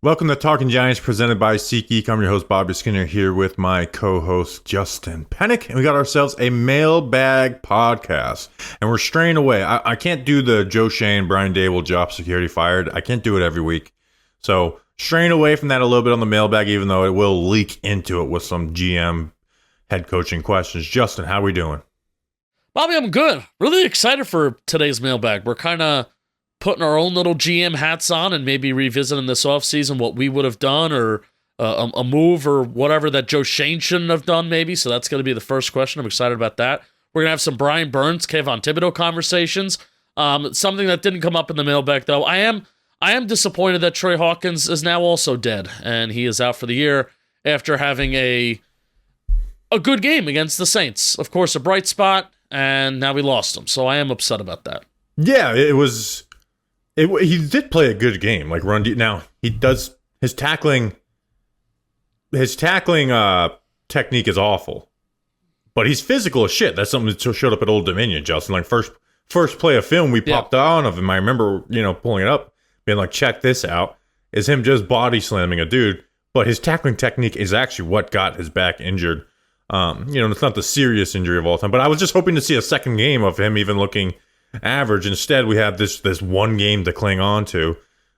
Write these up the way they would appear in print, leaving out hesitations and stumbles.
Welcome to Talking Giants, presented by SeatGeek. I'm your host, Bobby Skinner, here with my co-host, Justin Pennick. And we got ourselves a Mailbag podcast. And we're straying away. I can't do the Joe Schoen, Brian Daboll, job security fired. I can't do it every week. So straying away from that a little bit on the Mailbag, even though it will leak into it with some GM head coaching questions. Justin, how are we doing? Bobby, I'm good. Really excited for today's Mailbag. We're kind of putting our own little GM hats on and maybe revisiting this offseason what we would have done, or a move or whatever that Joe Schoen shouldn't have done maybe. So that's going to be the first question. I'm excited about that. We're going to have some Brian Burns, Kayvon Developing conversations. Something that didn't come up in the Mailbag, though. I am disappointed that Troy Hawkins is now also dead, and he is out for the year after having a good game against the Saints. Of course, a bright spot, and now we lost him. So I am upset about that. Yeah, he did play a good game. Like now he does his tackling. His tackling technique is awful, but he's physical as shit. That's something that showed up at Old Dominion, Justin. Like first play of film we popped on of him. I remember pulling it up, being like, check this out. Is him just body slamming a dude, but his tackling technique is actually what got his back injured. It's not the serious injury of all time, but I was just hoping to see a second game of him even looking average. Instead, we have this one game to cling on to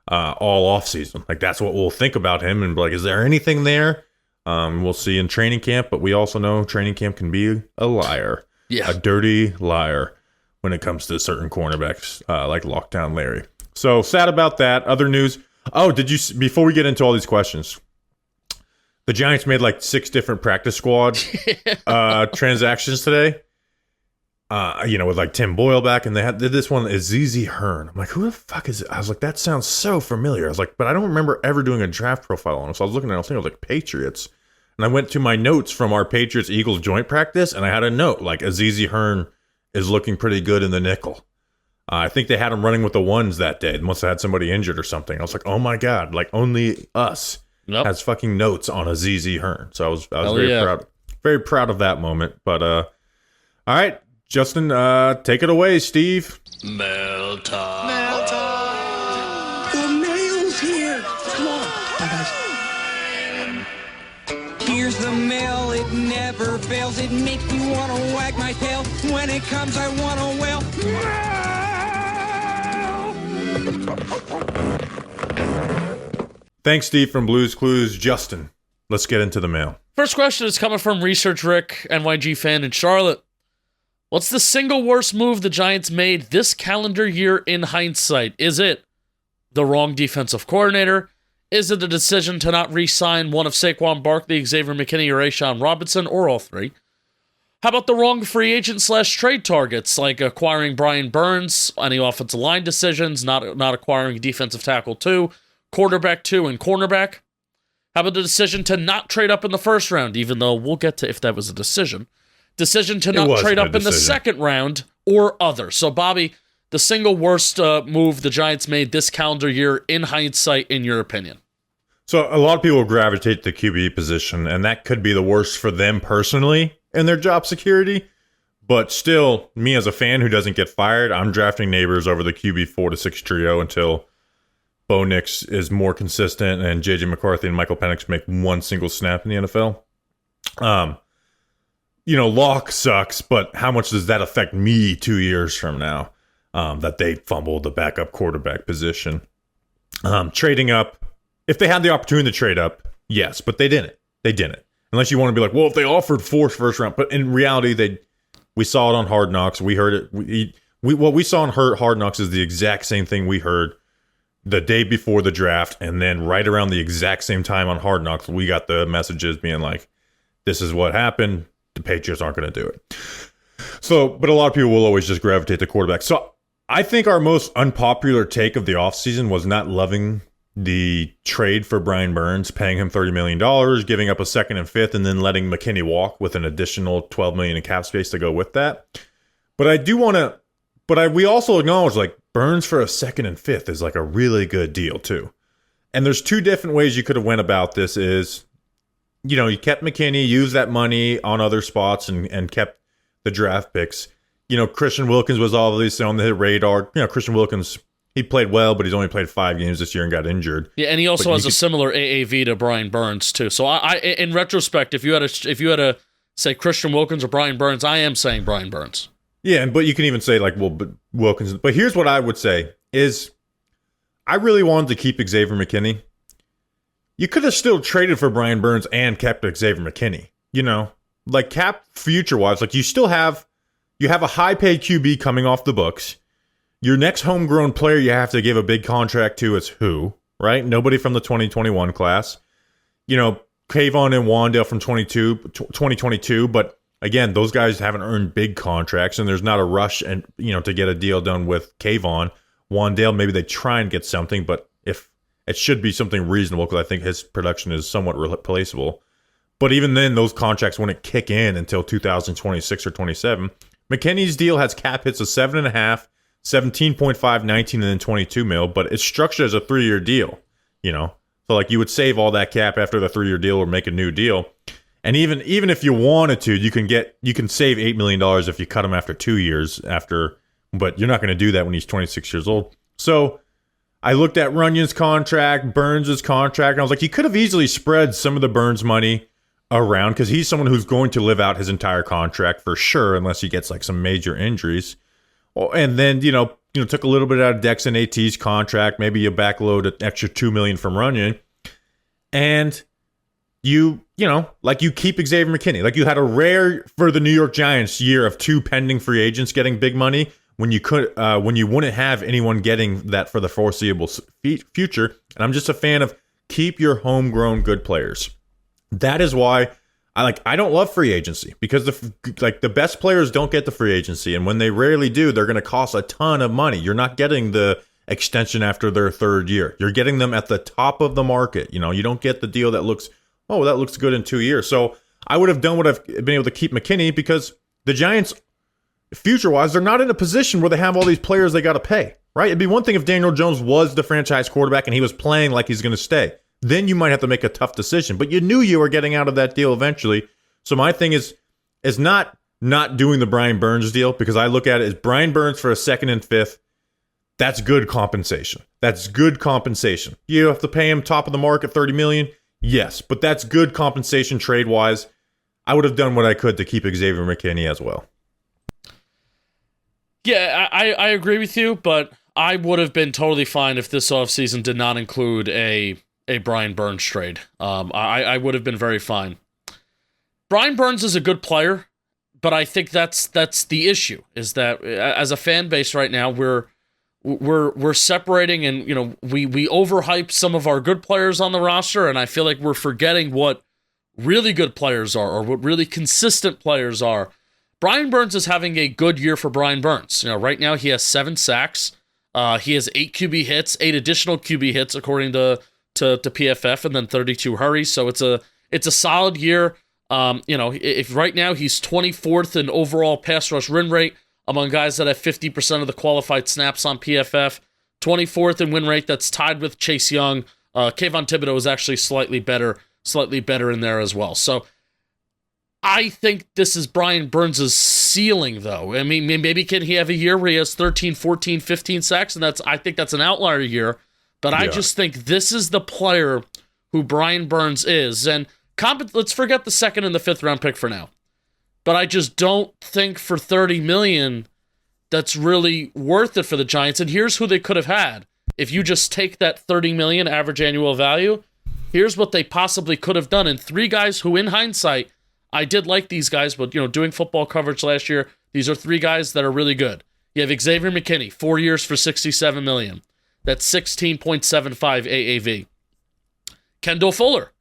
all offseason. Like, that's what we'll think about him and be like, is there anything there? We'll see in training camp, but we also know training camp can be a liar. Yeah. A dirty liar when it comes to certain cornerbacks like Lockdown Larry. So sad about that. Other news. Oh, before we get into all these questions, the Giants made like 6 different practice squad transactions today. With like Tim Boyle back, and did this one Azizi Hearn. I'm like, who the fuck is it? I was like, that sounds so familiar. I was like, but I don't remember ever doing a draft profile on him. So I was looking at it, I was thinking, like, Patriots. And I went to my notes from our Patriots-Eagles joint practice, and I had a note, like, Azizi Hearn is looking pretty good in the nickel. I think they had him running with the ones that day. They must have had somebody injured or something. I was like, oh my God, like, only us has fucking notes on Azizi Hearn. So I was very proud of that moment. But, all right. Justin, take it away, Steve. Mail time. Mail time. The mail's here. Come on. Bye, guys. Here's the mail. It never fails. It makes me want to wag my tail. When it comes, I want to wail. Thanks, Steve from Blues Clues. Justin, let's get into the mail. First question is coming from Research Rick, NYG fan in Charlotte. What's the single worst move the Giants made this calendar year in hindsight? Is it the wrong defensive coordinator? Is it the decision to not re-sign one of Saquon Barkley, Xavier McKinney, or Ashawn Robinson, or all three? How about the wrong free agent / trade targets, like acquiring Brian Burns, any offensive line decisions, not acquiring defensive tackle 2, quarterback 2, and cornerback? How about the decision to not trade up in the first round, even though we'll get to if that was a decision? Decision to not trade up in the second round, or other. So, Bobby, the single worst move the Giants made this calendar year in hindsight, in your opinion? So a lot of people gravitate to the QB position, and that could be the worst for them personally and their job security. But still, me as a fan who doesn't get fired, I'm drafting Neighbors over the QB 4 to 6 trio until Bo Nix is more consistent and JJ McCarthy and Michael Penix make one single snap in the NFL. Locke sucks, but how much does that affect me 2 years from now that they fumbled the backup quarterback position? Trading up, if they had the opportunity to trade up, yes, but they didn't. They didn't. Unless you want to be like, well, if they offered 4 first round, but in reality, we saw it on Hard Knocks. We heard it. What we saw on Hard Knocks is the exact same thing we heard the day before the draft, and then right around the exact same time on Hard Knocks, we got the messages being like, this is what happened. The Patriots aren't going to do it. So, but a lot of people will always just gravitate to quarterback. So I think our most unpopular take of the offseason was not loving the trade for Brian Burns, paying him $30 million, giving up a second and fifth, and then letting McKinney walk with an additional $12 million in cap space to go with that. But I do want to, we also acknowledge, like, Burns for a second and fifth is like a really good deal too. And there's 2 different ways you could have went about this is, you kept McKinney, used that money on other spots and kept the draft picks. Christian Wilkins was obviously on the radar. Christian Wilkins he played well, but he's only played 5 games this year and got injured. Yeah, and he also has a similar AAV to Brian Burns too. So I in retrospect, if you had to say Christian Wilkins or Brian Burns, I am saying Brian Burns. Yeah, but you can even say like, well, but Wilkins. But here's what I would say is, I really wanted to keep Xavier McKinney. You could have still traded for Brian Burns and kept Xavier McKinney. You know, like cap future wise, like you have a high paid QB coming off the books. Your next homegrown player you have to give a big contract to is who, right? Nobody from the 2021 class. You know, Kayvon and Wandale from 2022, but again, those guys haven't earned big contracts, and there's not a rush and to get a deal done with Kayvon. Wandale, maybe they try and get something, but if it should be something reasonable, because I think his production is somewhat replaceable. But even then, those contracts wouldn't kick in until 2026 or 27. McKinney's deal has cap hits of 7.5, 17.5, 19, and then 22 mil, but it's structured as a 3-year deal, So like you would save all that cap after the 3-year deal or make a new deal. And even if you wanted to, you can save $8 million if you cut him after 2 years but you're not going to do that when he's 26 years old. So I looked at Runyon's contract, Burns' contract, and I was like, you could have easily spread some of the Burns money around, because he's someone who's going to live out his entire contract for sure, unless he gets like some major injuries. And then, took a little bit out of Dex and AT's contract. Maybe you backload an extra $2 million from Runyon. And you keep Xavier McKinney. Like you had a rare for the New York Giants year of 2 pending free agents getting big money when you wouldn't have anyone getting that for the foreseeable future. And I'm just a fan of keep your homegrown good players. That is why I don't love free agency, because the best players don't get the free agency, and when they rarely do, they're going to cost a ton of money. You're not getting the extension after their 3rd year. You're getting them at the top of the market. You don't get the deal that looks good in 2 years. So I would have done what I've been able to keep McKinney, because the Giants, future-wise, they're not in a position where they have all these players they got to pay, right? It'd be one thing if Daniel Jones was the franchise quarterback and he was playing like he's going to stay. Then you might have to make a tough decision. But you knew you were getting out of that deal eventually. So my thing is not doing the Brian Burns deal, because I look at it as Brian Burns for a 2nd and 5th. That's good compensation. You have to pay him top of the market, $30 million. Yes, but that's good compensation trade-wise. I would have done what I could to keep Xavier McKinney as well. Yeah, I agree with you, but I would have been totally fine if this offseason did not include a Brian Burns trade. I would have been very fine. Brian Burns is a good player, but I think that's the issue, is that as a fan base right now, we're separating, and we overhype some of our good players on the roster, and I feel like we're forgetting what really good players are, or what really consistent players are. Brian Burns is having a good year for Brian Burns. Right now he has 7 sacks. He has 8 QB hits, 8 additional QB hits according to PFF, and then 32 hurries. So it's a solid year. If right now he's 24th in overall pass rush win rate among guys that have 50% of the qualified snaps on PFF, 24th in win rate, that's tied with Chase Young. Kayvon Thibodeau is actually slightly better in there as well. So I think this is Brian Burns' ceiling, though. I mean, maybe can he have a year where he has 13, 14, 15 sacks, and I think that's an outlier year. But I just think this is the player who Brian Burns is. And let's forget the 2nd and the 5th round pick for now. But I just don't think for $30 million that's really worth it for the Giants. And here's who they could have had. If you just take that $30 million average annual value, here's what they possibly could have done. And 3 guys who, in hindsight, I did like these guys, but doing football coverage last year, these are 3 guys that are really good. You have Xavier McKinney, 4 years for $67 million. That's 16.75 AAV. Kendall Fuller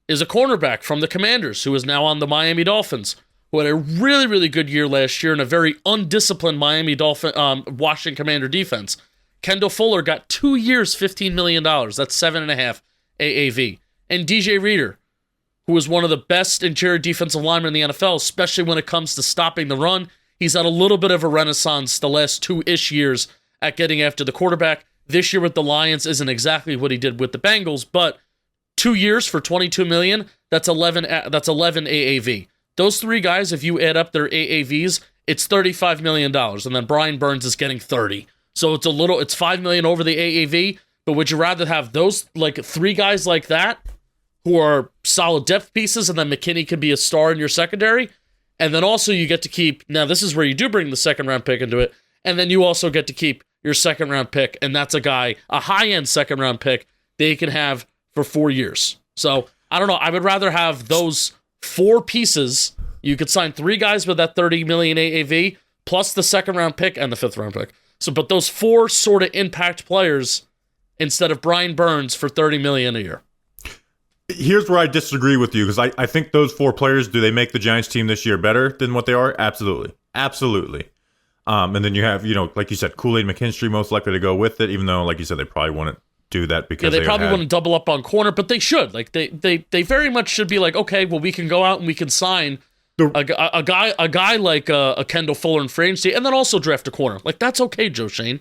is a cornerback from the Commanders who is now on the Miami Dolphins, who had a really, really good year last year in a very undisciplined Washington Commander defense. Kendall Fuller got 2 years, $15 million. That's 7.5 AAV. And DJ Reader, who is one of the best interior defensive linemen in the NFL, especially when it comes to stopping the run. He's had a little bit of a renaissance the last 2-ish years at getting after the quarterback. This year with the Lions isn't exactly what he did with the Bengals, but 2 years for $22 million, that's 11 AAV. Those 3 guys, if you add up their AAVs, it's $35 million, and then Brian Burns is getting 30. So it's $5 million over the AAV. But would you rather have those like 3 guys like that who are solid depth pieces, and then McKinney could be a star in your secondary? And then also you get to keep, now this is where you do bring the second round pick into it, and then you also get to keep your second round pick, and that's a high-end second round pick that you can have for 4 years. So I don't know. I would rather have those 4 pieces. You could sign 3 guys with that $30 million AAV, plus the second round pick and the 5th round pick. So, but those 4 sort of impact players instead of Brian Burns for $30 million a year. Here's where I disagree with you, because I think those 4 players, do they make the Giants team this year better than what they are? Absolutely. Absolutely. And then you have, like you said, Kool-Aid McKinstry most likely to go with it, even though, like you said, they probably wouldn't do that because they probably wouldn't double up on corner, but they should. Like they very much should be like, okay, well, we can go out and we can sign a guy like a Kendall Fuller and free agency, and then also draft a corner. Like, that's okay, Joe Shane.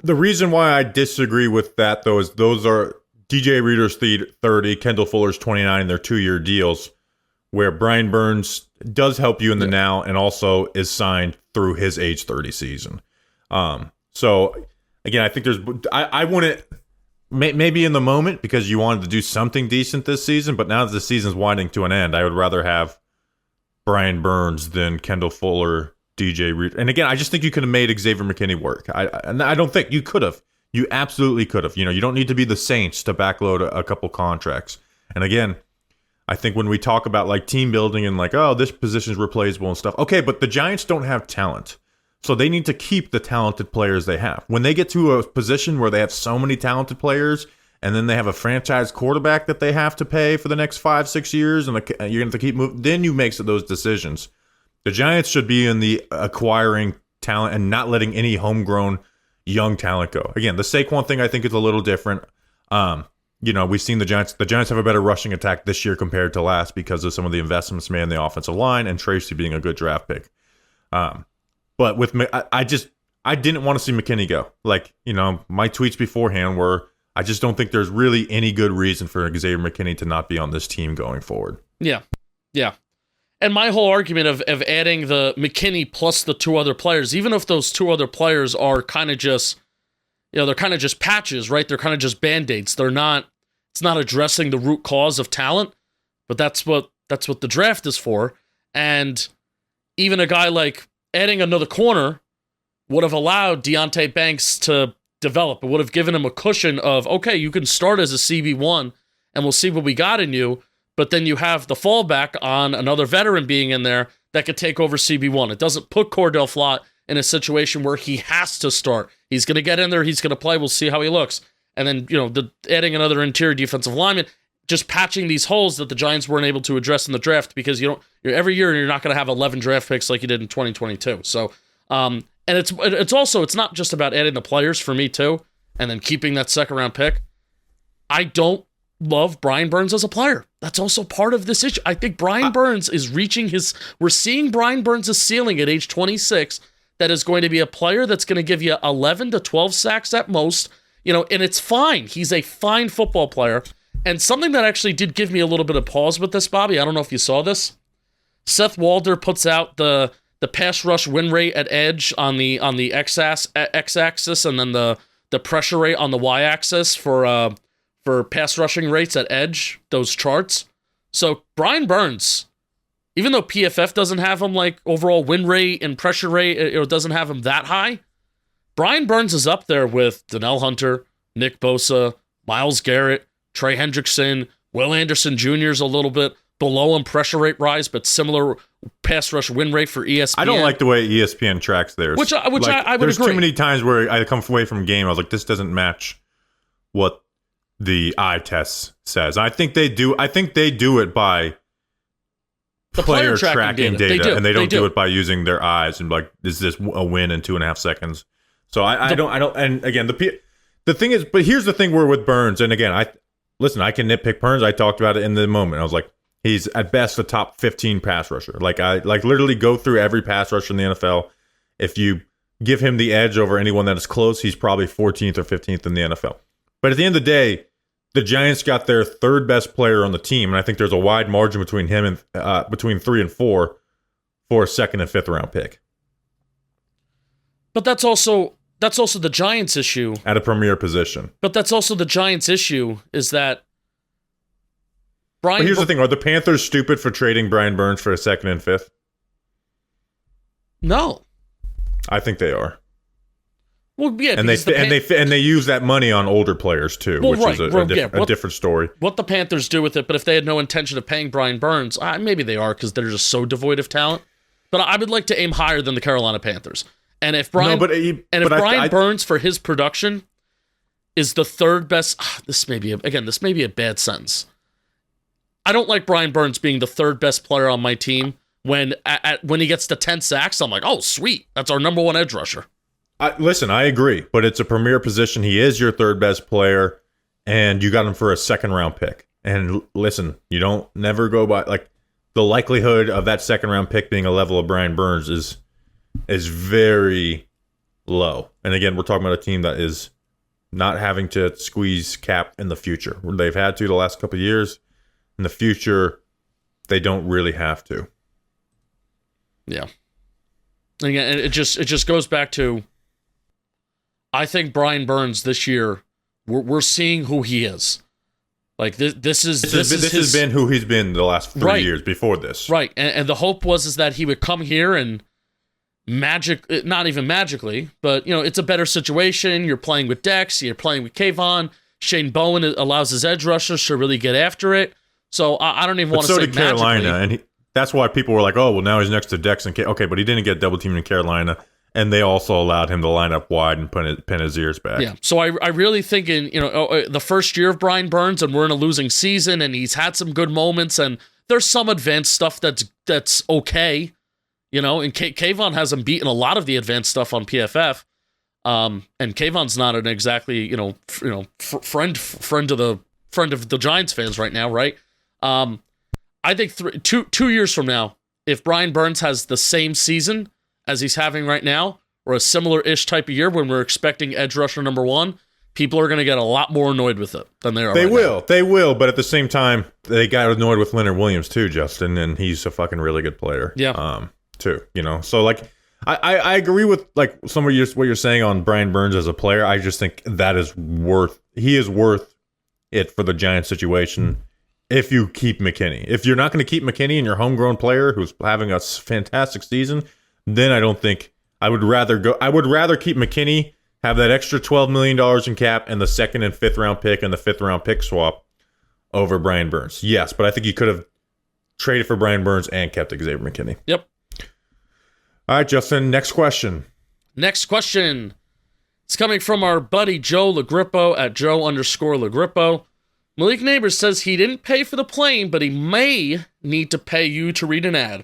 The reason why I disagree with that, though, is those are DJ Reader's 30, Kendall Fuller's 29, they're 2-year deals, where Brian Burns does help you in the now and also is signed through his age 30 season. So, again, I think I wouldn't, maybe in the moment because you wanted to do something decent this season, but now that the season's winding to an end, I would rather have Brian Burns than Kendall Fuller, DJ Reader. And again, I just think you could have made Xavier McKinney work. And I don't think you could have. You absolutely could have. You don't need to be the Saints to backload a couple contracts. And again, I think when we talk about like team building and like, oh, this position's replaceable and stuff. Okay, but the Giants don't have talent. So they need to keep the talented players they have. When they get to a position where they have so many talented players and then they have a franchise quarterback that they have to pay for the next 5-6 years and you're going to have to keep moving, then you make those decisions. The Giants should be in the acquiring talent and not letting any homegrown young talent go. Again, the Saquon thing I think is a little different. We've seen the Giants. The Giants have a better rushing attack this year compared to last because of some of the investments made in the offensive line and Tracy being a good draft pick. But with I didn't want to see McKinney go. Like, my tweets beforehand were, I just don't think there's really any good reason for Xavier McKinney to not be on this team going forward. Yeah. And my whole argument of adding the McKinney plus the 2 other players, even if those 2 other players are kind of just, they're kind of just patches, right? They're kind of just Band-Aids. It's not addressing the root cause of talent, but that's what the draft is for. And even a guy like adding another corner would have allowed Deonte Banks to develop. It would have given him a cushion of, okay, you can start as a CB1 and we'll see what we got in you. But then you have the fallback on another veteran being in there that could take over CB1. It doesn't put Cordell Flott in a situation where he has to start. He's going to get in there. He's going to play. We'll see how he looks. And then, adding another interior defensive lineman, just patching these holes that the Giants weren't able to address in the draft because you're every year you're not going to have 11 draft picks like you did in 2022. So, and it's not just about adding the players for me too, and then keeping that second round pick. I don't love Brian Burns as a player. That's also part of this issue. I think Brian Burns is we're seeing Brian Burns' ceiling at age 26 that is going to be a player that's going to give you 11 to 12 sacks at most, and it's fine. He's a fine football player. And something that actually did give me a little bit of pause with this, Bobby, I don't know if you saw this. Seth Walder puts out the pass rush win rate at edge on the x-axis and then the pressure rate on the y-axis for pass rushing rates at edge, those charts. So Brian Burns, even though PFF doesn't have him like overall win rate and pressure rate, it doesn't have him that high, Brian Burns is up there with Donnell Hunter, Nick Bosa, Myles Garrett, Trey Hendrickson, Will Anderson Jr. is a little bit below him pressure rate rise, but similar pass rush win rate for ESPN. I don't like the way ESPN tracks theirs. Which I would there's agree. Too many times where I come away from a game, I was like, this doesn't match what the eye test says. I think they do it by the player tracking data. And they don't do it it by using their eyes and like, is this a win in 2.5 seconds? So I don't. And again, the thing is, but here's the thing: we're with Burns, and again, I can nitpick Burns. I talked about it in the moment. I was like, he's at best a top 15 pass rusher. I literally go through every pass rusher in the NFL. If you give him the edge over anyone that is close, he's probably 14th or 15th in the NFL. But at the end of the day, the Giants got their 3rd best player on the team, and I think there's a wide margin between him and between 3 and 4 for a 2nd and 5th round pick. But that's also that's also the Giants' issue. At a premier position. But that's also the Giants' issue is that But here's the thing. Are the Panthers stupid for trading Brian Burns for a second and fifth? No. I think they are. Well, yeah, and they use that money on older players too, which is a different story. What the Panthers do with it, but if they had no intention of paying Brian Burns, maybe they are because they're just so devoid of talent. But I would like to aim higher than the Carolina Panthers. And if Brian Burns for his production is the third best, this may be a bad sentence. I don't like Brian Burns being the third best player on my team when he gets to 10 sacks. I'm like, oh sweet, that's our number one edge rusher. Listen, I agree, but it's a premier position. He is your third best player, and you got him for a second round pick. And listen, you don't never go by like the likelihood of that second round pick being a level of Brian Burns is very low. And again, we're talking about a team that is not having to squeeze cap in the future. They've had to the last couple of years. In the future, they don't really have to. Yeah. And again, it just goes back to, I think Brian Burns this year, we're seeing who he is. Like this has been who he's been the last 3 years before this. Right. And the hope was that he would come here and not even magically, but it's a better situation. You're playing with Dex, you're playing with Kayvon. Shane Bowen allows his edge rushers to really get after it. So I don't even want to say so did Carolina, magically. and that's why people were like, "Oh, well, now he's next to Dex and okay," but he didn't get double teamed in Carolina, and they also allowed him to line up wide and pin his ears back. Yeah. So I really think in the first year of Brian Burns, and we're in a losing season, and he's had some good moments, and there's some advanced stuff that's okay, and Kayvon hasn't beaten a lot of the advanced stuff on PFF, and Kayvon's not an exactly friend of the Giants fans right now, right? I think 2 years from now, if Brian Burns has the same season as he's having right now, or a similar-ish type of year when we're expecting edge rusher number one, people are going to get a lot more annoyed with it than they are right now. They will, but at the same time, they got annoyed with Leonard Williams too, Justin, and he's a fucking really good player. Yeah. Too, So, like, I agree with, like, some of what you're saying on Brian Burns as a player. I just think he is worth it for the Giants situation. If you keep McKinney. If you're not going to keep McKinney and your homegrown player who's having a fantastic season, then I don't think I would rather keep McKinney, have that extra $12 million in cap and the second and fifth round pick and the fifth round pick swap over Brian Burns. Yes, but I think you could have traded for Brian Burns and kept Xavier McKinney. Yep. All right, Justin, next question. Next question. It's coming from our buddy Joe Lagrippo at Joe_Lagrippo. Malik Neighbors says he didn't pay for the plane, but he may need to pay you to read an ad.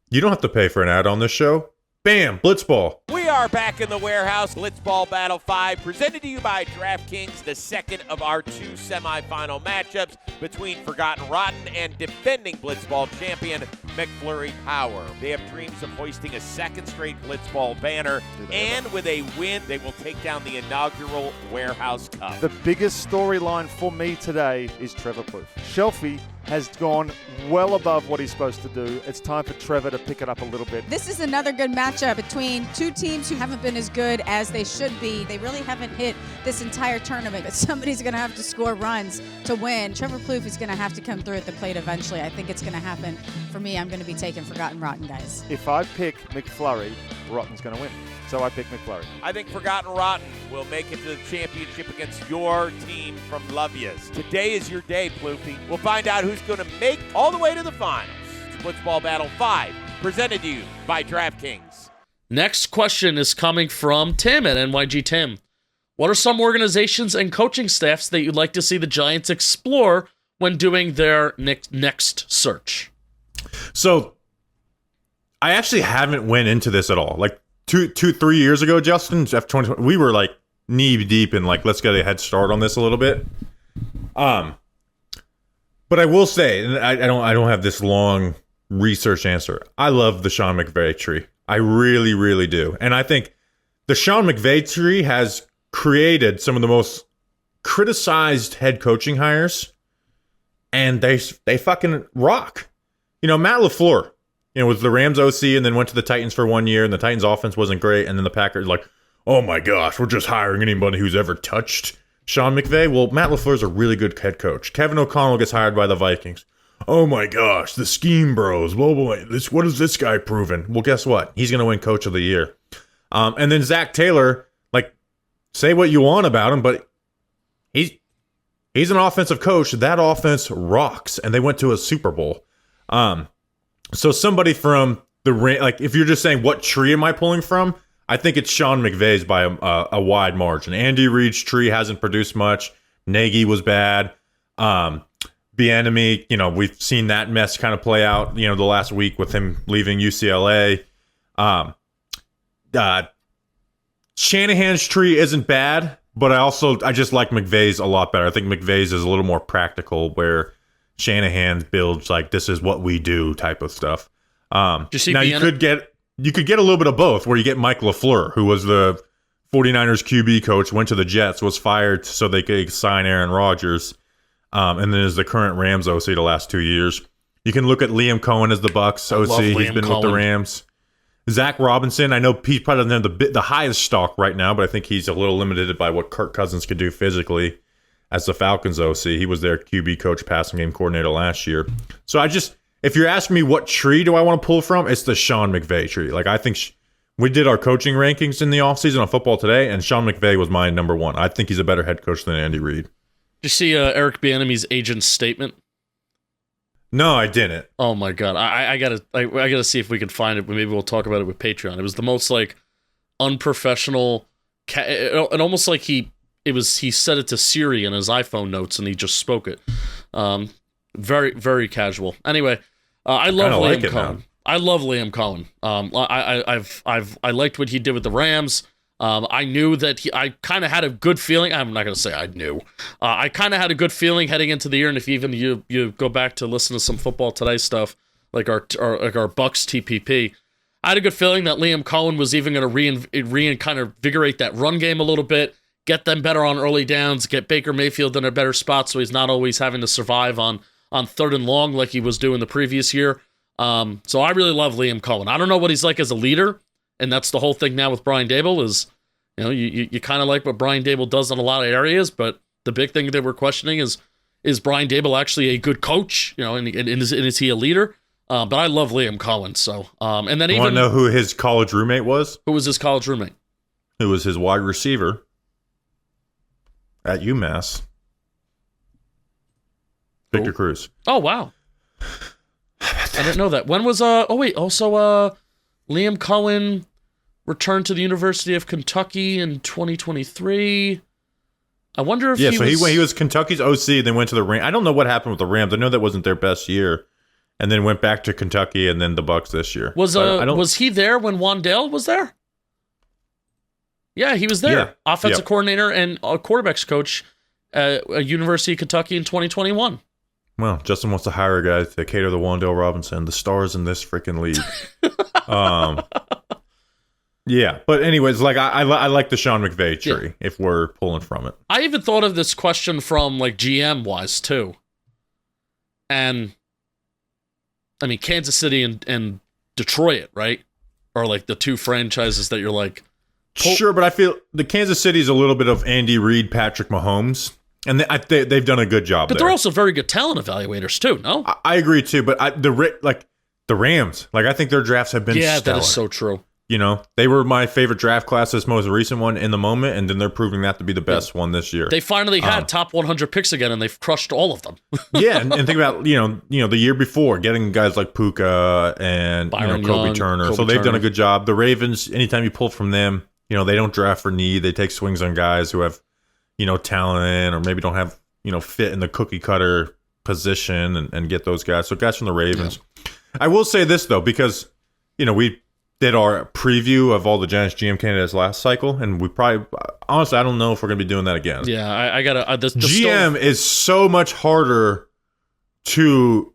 You don't have to pay for an ad on this show. Bam, Blitzball. We are back in the warehouse. Blitzball Battle 5, presented to you by DraftKings, the second of our two semifinal matchups between Forgotten Rotten and defending Blitzball champion McFlurry Power. They have dreams of hoisting a second straight Blitzball banner, and with a win, they will take down the inaugural Warehouse Cup. The biggest storyline for me today is Trevor Plouffe. Shelfie has gone well above what he's supposed to do. It's time for Trevor to pick it up a little bit. This is another good matchup between two teams who haven't been as good as they should be. They really haven't hit this entire tournament, but somebody's going to have to score runs to win. Trevor Plouffe is going to have to come through at the plate eventually. I think it's going to happen. For me, I'm going to be taking Forgotten Rotten, guys. If I pick McFlurry, Rotten's going to win. So I pick McFlurry. I think Forgotten Rotten will make it to the championship against your team from Love Yas. Today is your day, Plouffe. We'll find out who's going to make all the way to the finals. It's Blitzball Battle 5, presented to you by DraftKings. Next question is coming from Tim at NYG Tim. What are some organizations and coaching staffs that you'd like to see the Giants explore when doing their next search? So, I actually haven't went into this at all. Like, 3 years ago, Justin, F20, we were like knee deep in like, let's get a head start on this a little bit. But I will say, and I don't have this long research answer. I love the Sean McVay tree. I really, really do. And I think the Sean McVay tree has created some of the most criticized head coaching hires, and they fucking rock. Matt LaFleur, was the Rams OC and then went to the Titans for 1 year, and the Titans offense wasn't great, and then the Packers, like, oh my gosh, we're just hiring anybody who's ever touched Sean McVay. Well, Matt LaFleur's a really good head coach. Kevin O'Connell gets hired by the Vikings. Oh my gosh, the scheme bros. Whoa, boy, what is this guy proven? Well, guess what? He's going to win Coach of the Year. And then Zach Taylor, like, say what you want about him, but he's an offensive coach. That offense rocks, and they went to a Super Bowl. So somebody from like, if you're just saying what tree am I pulling from, I think it's Sean McVay's by a wide margin. Andy Reid's tree hasn't produced much. Nagy was bad. Bieniemy, we've seen that mess kind of play out, the last week with him leaving UCLA. Shanahan's tree isn't bad, but I just like McVay's a lot better. I think McVay's is a little more practical, where Shanahan builds like, this is what we do type of stuff. Now you could get a little bit of both, where you get Mike LaFleur, who was the 49ers QB coach, went to the Jets, was fired so they could sign Aaron Rodgers. And then is the current Rams OC the last 2 years. You can look at Liam Cohen as the Bucs OC. He's been with the Rams. Zach Robinson, I know he probably doesn't have the highest stock right now, but I think he's a little limited by what Kirk Cousins could do physically as the Falcons OC. He was their QB coach, passing game coordinator last year. So if you're asking me what tree do I want to pull from, it's the Sean McVay tree. Like, I think we did our coaching rankings in the offseason on Football Today, and Sean McVay was my number one. I think he's a better head coach than Andy Reid. Did you see Eric Bieniemy's agent's statement? No, I didn't. Oh my god, I gotta see if we can find it. Maybe we'll talk about it with Patreon. It was the most like unprofessional, and almost like he said it to Siri in his iPhone notes and he just spoke it. Very very casual. Anyway, I love Liam Cohen. I love Liam Cohen. I liked what he did with the Rams. I knew that I kind of had a good feeling. I'm not going to say I knew. I kind of had a good feeling heading into the year, and if you go back to listen to some Football Today stuff, like our Bucks TPP, I had a good feeling that Liam Cohen was even going to kind of invigorate that run game a little bit, get them better on early downs, get Baker Mayfield in a better spot so he's not always having to survive on third and long like he was doing the previous year. So I really love Liam Cohen. I don't know what he's like as a leader. And that's the whole thing now with Brian Daboll is, you kind of like what Brian Daboll does in a lot of areas, but the big thing that we're questioning is Brian Daboll actually a good coach? And is he a leader? But I love Liam Cohen. So, and then you want to know who his college roommate was? Who was his college roommate? Who was his wide receiver at UMass? Victor Cruz. Oh wow, I didn't know that. When was Liam Cohen returned to the University of Kentucky in 2023. I wonder if he was Kentucky's OC, then went to the Rams. I don't know what happened with the Rams. I know that wasn't their best year, and then went back to Kentucky and then the Bucks this year. Was he there when Wandale was there? Yeah, he was there. Yeah. Offensive coordinator and quarterbacks coach at University of Kentucky in 2021. Well, Justin wants to hire a guy to cater to Wandale Robinson, the stars in this freaking league. Yeah, but anyways, like I like the Sean McVay tree if we're pulling from it. I even thought of this question from like GM wise too, and I mean Kansas City and Detroit, right? Are like the two franchises that you're like. Sure, but I feel the Kansas City is a little bit of Andy Reid, Patrick Mahomes, and they've done a good job. But they're also very good talent evaluators too. No, I agree too. But the Rams, like I think their drafts have been stellar. That is so true. You know, they were my favorite draft class, this most recent one in the moment, and then they're proving that to be the best one this year. They finally had top 100 picks again, and they've crushed all of them. Yeah, and think about you know the year before getting guys like Puka and Kobe Turner. So they've done a good job. The Ravens, anytime you pull from them, they don't draft for need. They take swings on guys who have talent or maybe don't have fit in the cookie cutter position and get those guys. So guys from the Ravens. Yeah. I will say this though, because we did our preview of all the Giants GM candidates last cycle, and we probably, honestly, I don't know if we're going to be doing that again. Yeah, I got to... the GM is so much harder to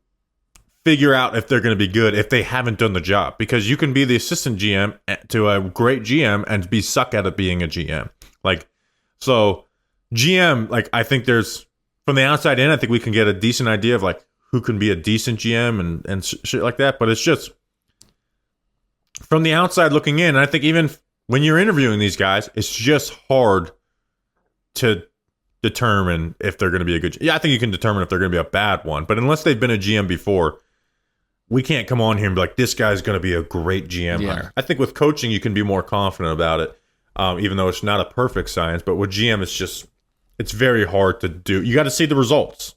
figure out if they're going to be good if they haven't done the job, because you can be the assistant GM to a great GM and be suck at it being a GM. So GM, I think there's, from the outside in, I think we can get a decent idea of who can be a decent GM and shit like that, but it's just... From the outside looking in, and I think even when you're interviewing these guys, it's just hard to determine if they're going to be a good. Yeah, I think you can determine if they're going to be a bad one, but unless they've been a GM before, we can't come on here and be like, this guy's going to be a great GM hire. I think with coaching, you can be more confident about it, even though it's not a perfect science. But with GM, it's very hard to do. You got to see the results.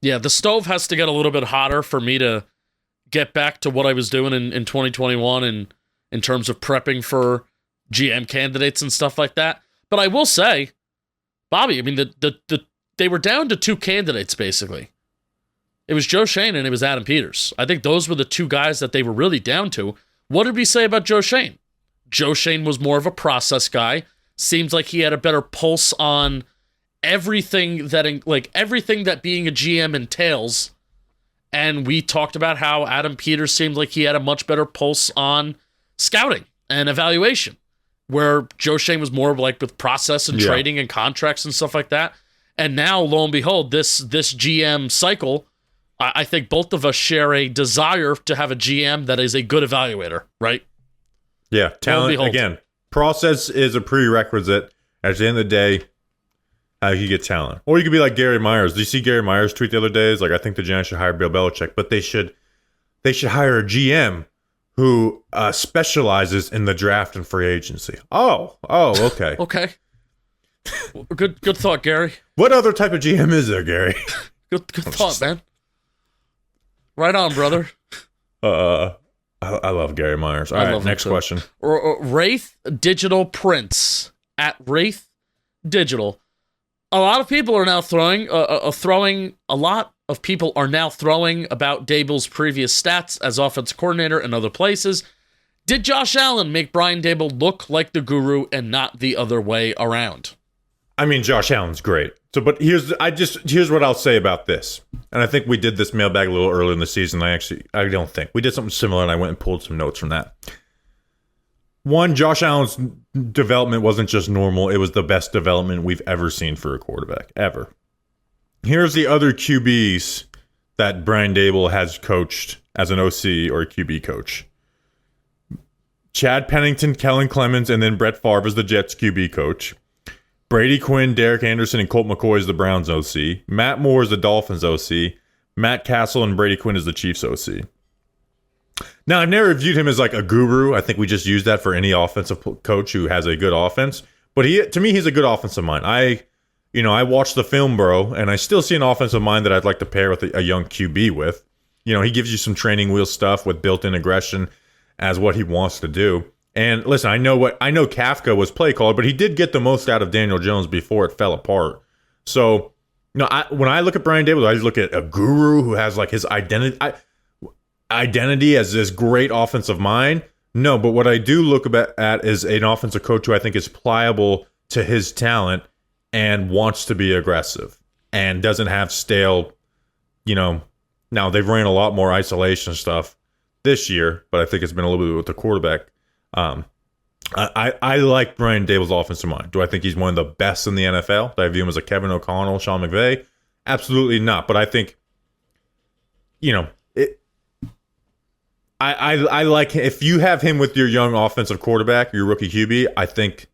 Yeah, the stove has to get a little bit hotter for me to get back to what I was doing in 2021 and in terms of prepping for GM candidates and stuff like that. But I will say, Bobby, I mean, they were down to 2 candidates, basically. It was Joe Schoen and it was Adam Peters. I think those were the 2 guys that they were really down to. What did we say about Joe Schoen? Joe Schoen was more of a process guy. Seems like he had a better pulse on everything that being a GM entails. And we talked about how Adam Peters seemed like he had a much better pulse on scouting and evaluation, where Joe Schoen was more like with process and trading and contracts and stuff like that. And now, lo and behold, this GM cycle, I think both of us share a desire to have a GM that is a good evaluator, right? Yeah, talent, again, process is a prerequisite. At the end of the day, how you get talent. Or you could be like Gary Myers. Did you see Gary Myers' tweet the other day? It's like, I think the Giants should hire Bill Belichick, but they should hire a GM who specializes in the draft and free agency. Oh, okay. Okay. Good thought, Gary. What other type of GM is there, Gary? Good thought, man. Right on, brother. I love Gary Myers. All right, next question. Wraith Digital Prince at Wraith Digital. A lot of people are now throwing about Daboll's previous stats as offense coordinator in other places. Did Josh Allen make Brian Daboll look like the guru and not the other way around? I mean, Josh Allen's great. So, but here's what I'll say about this. And I think we did this mailbag a little early in the season. I don't think we did something similar, and I went and pulled some notes from that. One, Josh Allen's development wasn't just normal. It was the best development we've ever seen for a quarterback, ever. Here's the other QBs that Brian Daboll has coached as an OC or a QB coach. Chad Pennington, Kellen Clemens, and then Brett Favre is the Jets QB coach. Brady Quinn, Derek Anderson, and Colt McCoy is the Browns OC. Matt Moore is the Dolphins OC. Matt Castle and Brady Quinn is the Chiefs OC. Now, I've never viewed him as like a guru. I think we just use that for any offensive coach who has a good offense. But to me, he's a good offensive mind. I watched the film, bro, and I still see an offensive mind that I'd like to pair with a young QB with. He gives you some training wheel stuff with built-in aggression as what he wants to do. And listen, I know Kafka was play caller, but he did get the most out of Daniel Jones before it fell apart. So, when I look at Brian Daboll, I look at a guru who has like his identity as this great offensive mind. No, but what I do look at is an offensive coach who I think is pliable to his talent and wants to be aggressive and doesn't have stale, now they've ran a lot more isolation stuff this year, but I think it's been a little bit with the quarterback. I like Brian Daboll's offensive mind. Do I think he's one of the best in the NFL? Do I view him as a Kevin O'Connell, Sean McVay? Absolutely not. But I think, I like if you have him with your young offensive quarterback, your rookie QB. I think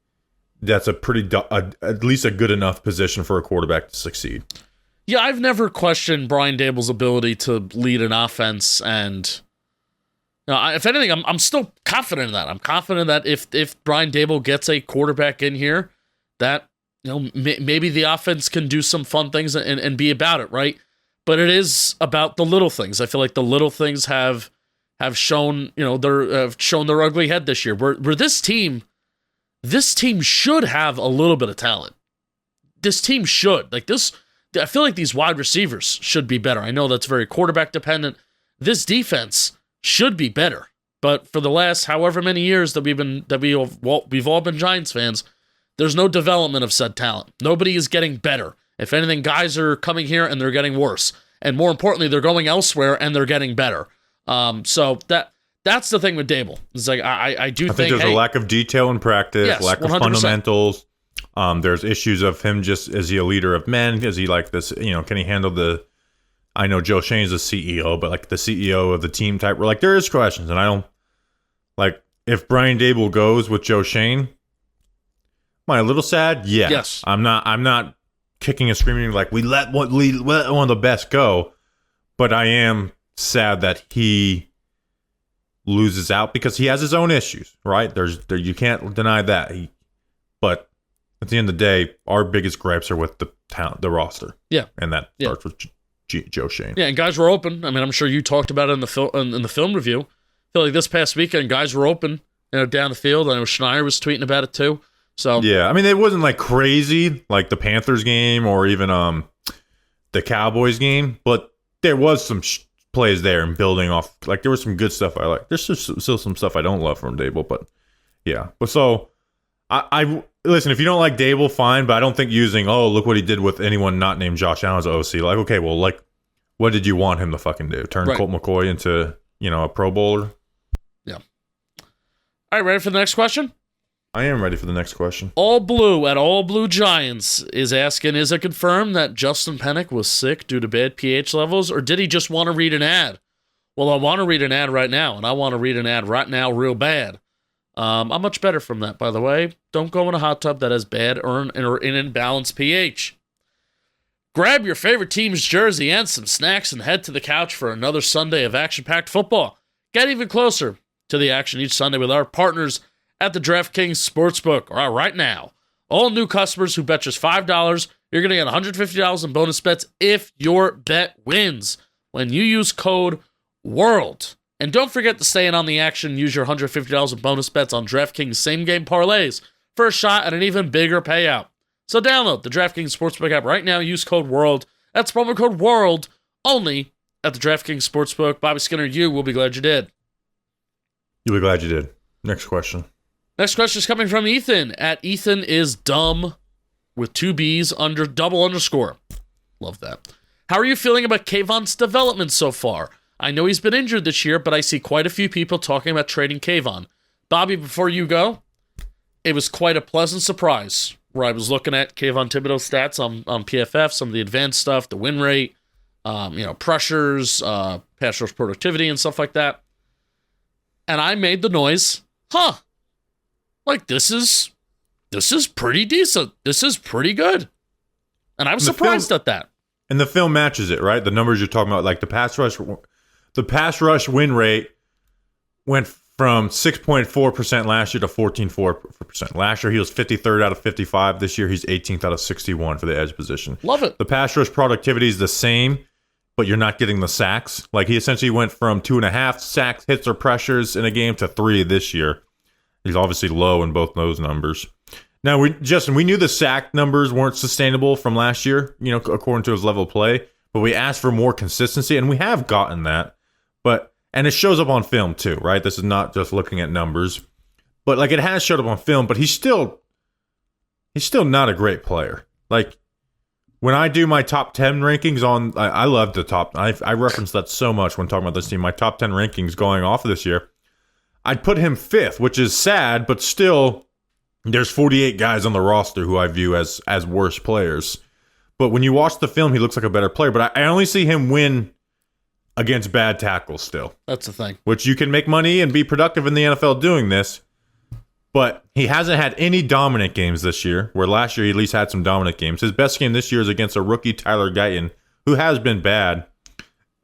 that's at least a good enough position for a quarterback to succeed. Yeah, I've never questioned Brian Daboll's ability to lead an offense, and if anything, I'm still confident in that. I'm confident that if Brian Daboll gets a quarterback in here, that maybe the offense can do some fun things and be about it, right? But it is about the little things. I feel like the little things have shown their ugly head this year. Where this team should have a little bit of talent. This team should I feel like these wide receivers should be better. I know that's very quarterback dependent. This defense should be better, but for the last however many years that we've all been Giants fans, there's no development of said talent. Nobody is getting better. If anything, guys are coming here and they're getting worse, and more importantly, they're going elsewhere and they're getting better. So that's the thing with Daboll. It's like I think there's a lack of detail in practice, yes, lack 100%. of fundamentals. There's issues of him is he a leader of men? Is he like this? Can he handle I know Joe Schoen's the CEO, but like the CEO of the team type. We're like, there is questions, and I don't like if Brian Daboll goes with Joe Shane, am I a little sad? Yeah. Yes. I'm not kicking and screaming like we let one of the best go, but I am sad that he loses out because he has his own issues, right? You can't deny that. But at the end of the day, our biggest gripes are with the roster. Yeah. And that starts with Joe Shane. Yeah, and guys were open. I mean, I'm sure you talked about it in the film review. I feel like this past weekend, guys were open, down the field. I know Schneider was tweeting about it too. So yeah, I mean, it wasn't like crazy like the Panthers game or even the Cowboys game, but there was some plays there and building off. Like there was some good stuff I like. There's still some stuff I don't love from Daboll, but yeah. But so I listen. If you don't like Daboll, fine. But I don't think using look what he did with anyone not named Josh Allen as OC. Like okay, well like what did you want him to fucking do? Turn Colt McCoy into a Pro Bowler? Yeah. All right, ready for the next question? I am ready for the next question. All Blue at All Blue Giants is asking, is it confirmed that Justin Pennick was sick due to bad pH levels, or did he just want to read an ad? Well, I want to read an ad right now, and I want to read an ad right now real bad. I'm much better from that, by the way. Don't go in a hot tub that has bad or an imbalanced pH. Grab your favorite team's jersey and some snacks and head to the couch for another Sunday of action-packed football. Get even closer to the action each Sunday with our partners at the DraftKings Sportsbook. All right, right now, all new customers who bet just $5, you're going to get $150 in bonus bets if your bet wins when you use code WORLD. And don't forget to stay in on the action and use your $150 in bonus bets on DraftKings same-game parlays for a shot at an even bigger payout. So download the DraftKings Sportsbook app right now. Use code WORLD. That's promo code WORLD only at the DraftKings Sportsbook. Bobby Skinner, you will be glad you did. You'll be glad you did. Next question. Next question is coming from Ethan at Ethan is dumb with 2 B's under double underscore. Love that. How are you feeling about Kayvon's development so far? I know he's been injured this year, but I see quite a few people talking about trading Kayvon. Bobby, before you go, it was quite a pleasant surprise where I was looking at Kayvon Thibodeau's stats on PFF, some of the advanced stuff, the win rate, pressures, pass rush productivity, and stuff like that. And I made the noise, like this is pretty decent. This is pretty good. And I was surprised at that. And the film matches it, right? The numbers you're talking about, like the pass rush win rate went from 6.4% last year to 14.4%. Last year he was 53rd out of 55. This year he's 18th out of 61 for the edge position. Love it. The pass rush productivity is the same, but you're not getting the sacks. Like he essentially went from 2.5 sacks, hits or pressures in a game to 3 this year. He's obviously low in both those numbers. Now, we knew the sack numbers weren't sustainable from last year, according to his level of play, but we asked for more consistency, and we have gotten that. And it shows up on film too, right? This is not just looking at numbers, but like it has showed up on film, but he's still not a great player. Like when I do my top 10 rankings I love the top. I reference that so much when talking about this team. My top 10 rankings going off of this year, I'd put him 5th, which is sad, but still, there's 48 guys on the roster who I view as worse players. But when you watch the film, he looks like a better player. But I only see him win against bad tackles still. That's the thing. Which you can make money and be productive in the NFL doing this. But he hasn't had any dominant games this year, where last year he at least had some dominant games. His best game this year is against a rookie, Tyler Guyton, who has been bad.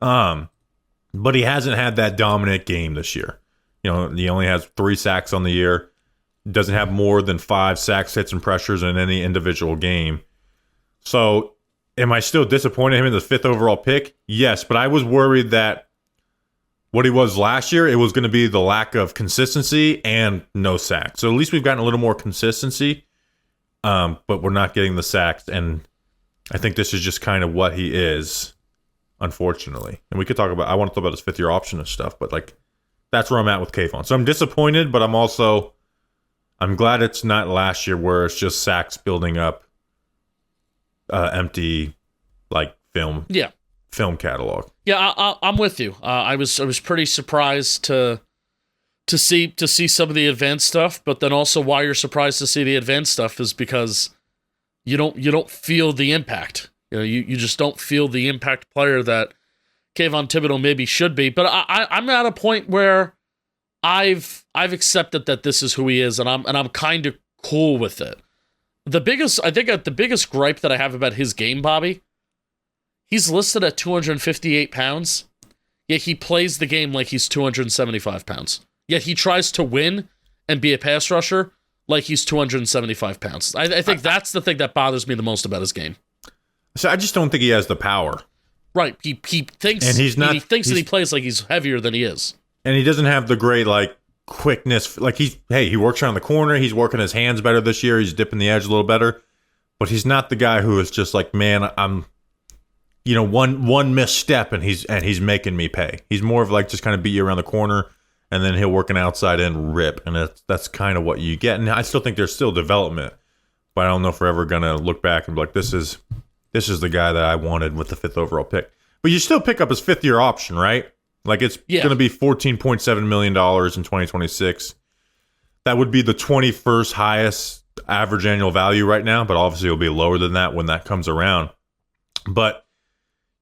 But he hasn't had that dominant game this year. He only has 3 sacks on the year. Doesn't have more than 5 sacks, hits, and pressures in any individual game. So, am I still disappointed in him in the 5th overall pick? Yes, but I was worried that what he was last year, it was going to be the lack of consistency and no sacks. So, at least we've gotten a little more consistency, but we're not getting the sacks. And I think this is just kind of what he is, unfortunately. And we could talk about, I want to talk about his 5th-year option and stuff, but that's where I'm at with Kayvon. So I'm disappointed, but I'm glad it's not last year where it's just sacks building up empty film catalog. Yeah, I'm with you. I was pretty surprised to see some of the advanced stuff, but then also why you're surprised to see the advanced stuff is because you don't feel the impact. You just don't feel the impact player that Kayvon Thibodeau maybe should be. But I'm at a point where I've accepted that this is who he is, and I'm kind of cool with it. The biggest gripe that I have about his game, Bobby, he's listed at 258 pounds, yet he plays the game like he's 275 pounds. Yet he tries to win and be a pass rusher like he's 275 pounds. I think that's the thing that bothers me the most about his game. So I just don't think he has the power. Right. He thinks, and he thinks that he plays like he's heavier than he is. And he doesn't have the great, like, quickness. Like, he works around the corner. He's working his hands better this year. He's dipping the edge a little better. But he's not the guy who is just like, man, I'm, one misstep and he's making me pay. He's more of like just kind of beat you around the corner, and then he'll work an outside in rip. And that's kind of what you get. And I still think there's still development. But I don't know if we're ever going to look back and be like, this is the guy that I wanted with the 5th overall pick. But you still pick up his 5th-year option, right? Like, it's going to be $14.7 million in 2026. That would be the 21st highest average annual value right now, but obviously it'll be lower than that when that comes around. But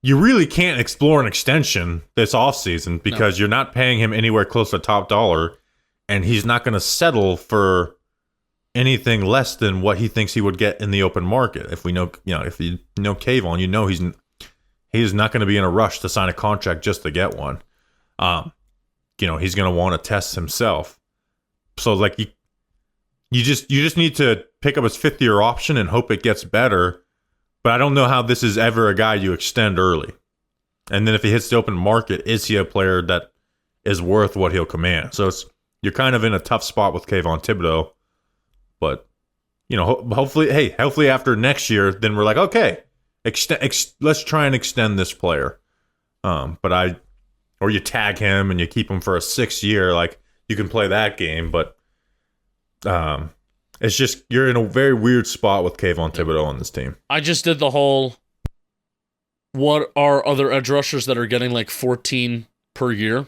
you really can't explore an extension this offseason because you're not paying him anywhere close to top dollar, and he's not going to settle for anything less than what he thinks he would get in the open market. If you know Kayvon, he's not going to be in a rush to sign a contract just to get one. He's going to want to test himself. So like you just need to pick up his 5th-year option and hope it gets better. But I don't know how this is ever a guy you extend early. And then if he hits the open market, is he a player that is worth what he'll command? So you're kind of in a tough spot with Kayvon Thibodeau. But hopefully after next year, then we're like, okay, let's try and extend this player. Or you tag him and you keep him for a 6th year, like you can play that game. But it's just you're in a very weird spot with Kayvon Thibodeau on this team. I just did the whole. What are other edge rushers that are getting like 14 per year?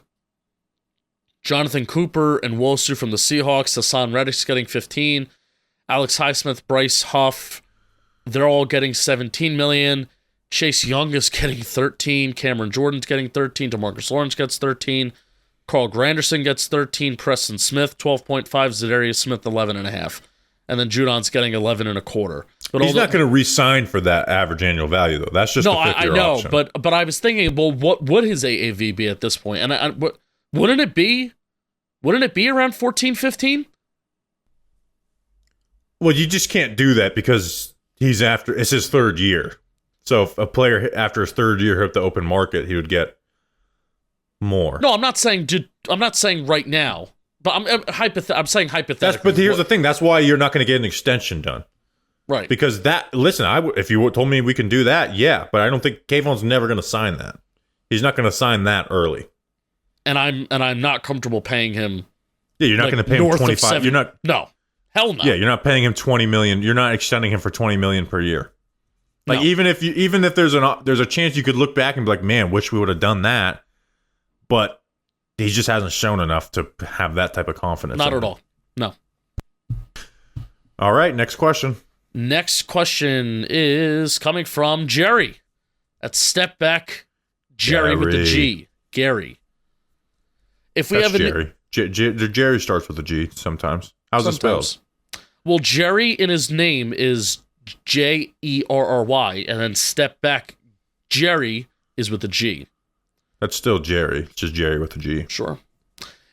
Jonathan Cooper and Wosu from the Seahawks. Hassan Reddick's getting 15. Alex Highsmith, Bryce Huff, they're all getting 17 million. Chase Young is getting 13. Cameron Jordan's getting 13. DeMarcus Lawrence gets 13. Carl Granderson gets 13. Preston Smith, 12.5. Zadarius Smith, 11.5. And then Judon's getting 11.25. But he's not going to re-sign for that average annual value, though. That's just a 5th-year option. But I was thinking, well, what would his AAV be at this point? And wouldn't it be around 14, 15? Well, you just can't do that because it's his 3rd year. So if a player after his 3rd year hit the open market, he would get more. No, I'm not saying right now, but I'm saying hypothetically. But here's the thing: that's why you're not going to get an extension done, right? Because if you told me we can do that, yeah, but I don't think Kayvon's never going to sign that. He's not going to sign that early. And I'm not comfortable paying him. Yeah, you're not going to pay him 25. You're not. No. Hell no. Yeah, you're not paying him $20 million. You're not extending him for $20 million per year. Like, no. even if there's a chance you could look back and be like, man, wish we would have done that, but he just hasn't shown enough to have that type of confidence. Not at all. No. All right, next question. Next question is coming from Jerry. That's Step Back Jerry with the G. Gary. If we That's have Jerry. Jerry starts with a G sometimes. How's it spelled? Well, Jerry in his name is Jerry, and then Step Back Jerry is with a G. That's still Jerry. It's just Jerry with a G. Sure.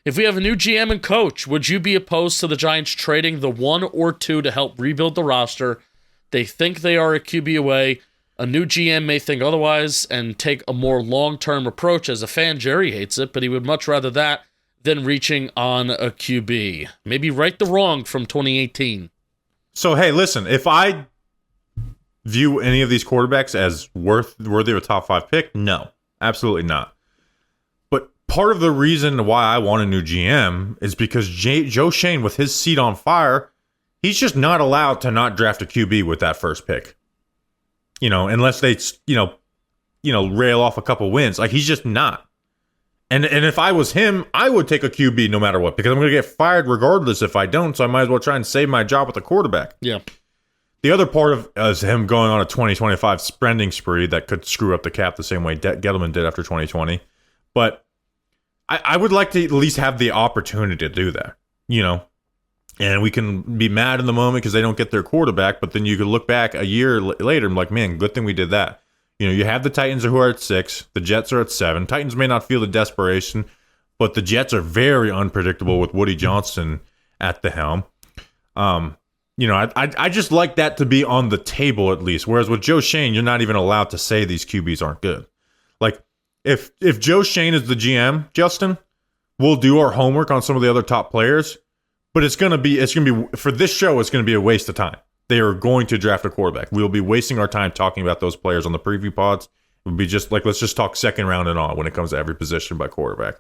If we have a new GM and coach, would you be opposed to the Giants trading the 1 or 2 to help rebuild the roster? They think they are a QB away. A new GM may think otherwise and take a more long-term approach. As a fan, Jerry hates it, but he would much rather that than reaching on a QB. Maybe right the wrong from 2018. So, hey, listen, if I view any of these quarterbacks as worthy of a top 5 pick, no, absolutely not. But part of the reason why I want a new GM is because Joe Schoen, with his seat on fire, he's just not allowed to not draft a QB with that first pick. Unless they, rail off a couple wins. Like, he's just not. And if I was him, I would take a QB no matter what, because I'm going to get fired regardless if I don't, so I might as well try and save my job with a quarterback. Yeah. The other part of is him going on a 2025 spending spree that could screw up the cap the same way Gettleman did after 2020. But I would like to at least have the opportunity to do that, and we can be mad in the moment because they don't get their quarterback, but then you could look back a year later and be like, man, good thing we did that. You have the Titans who are at 6, the Jets are at 7. Titans may not feel the desperation, but the Jets are very unpredictable with Woody Johnson at the helm. I just like that to be on the table at least. Whereas with Joe Schoen, you're not even allowed to say these QBs aren't good. Like if Joe Schoen is the GM, Justin, we'll do our homework on some of the other top players, but it's gonna be for this show. It's gonna be a waste of time. They are going to draft a quarterback. We'll be wasting our time talking about those players on the preview pods. It would be just like, let's just talk second round and on when it comes to every position by quarterback.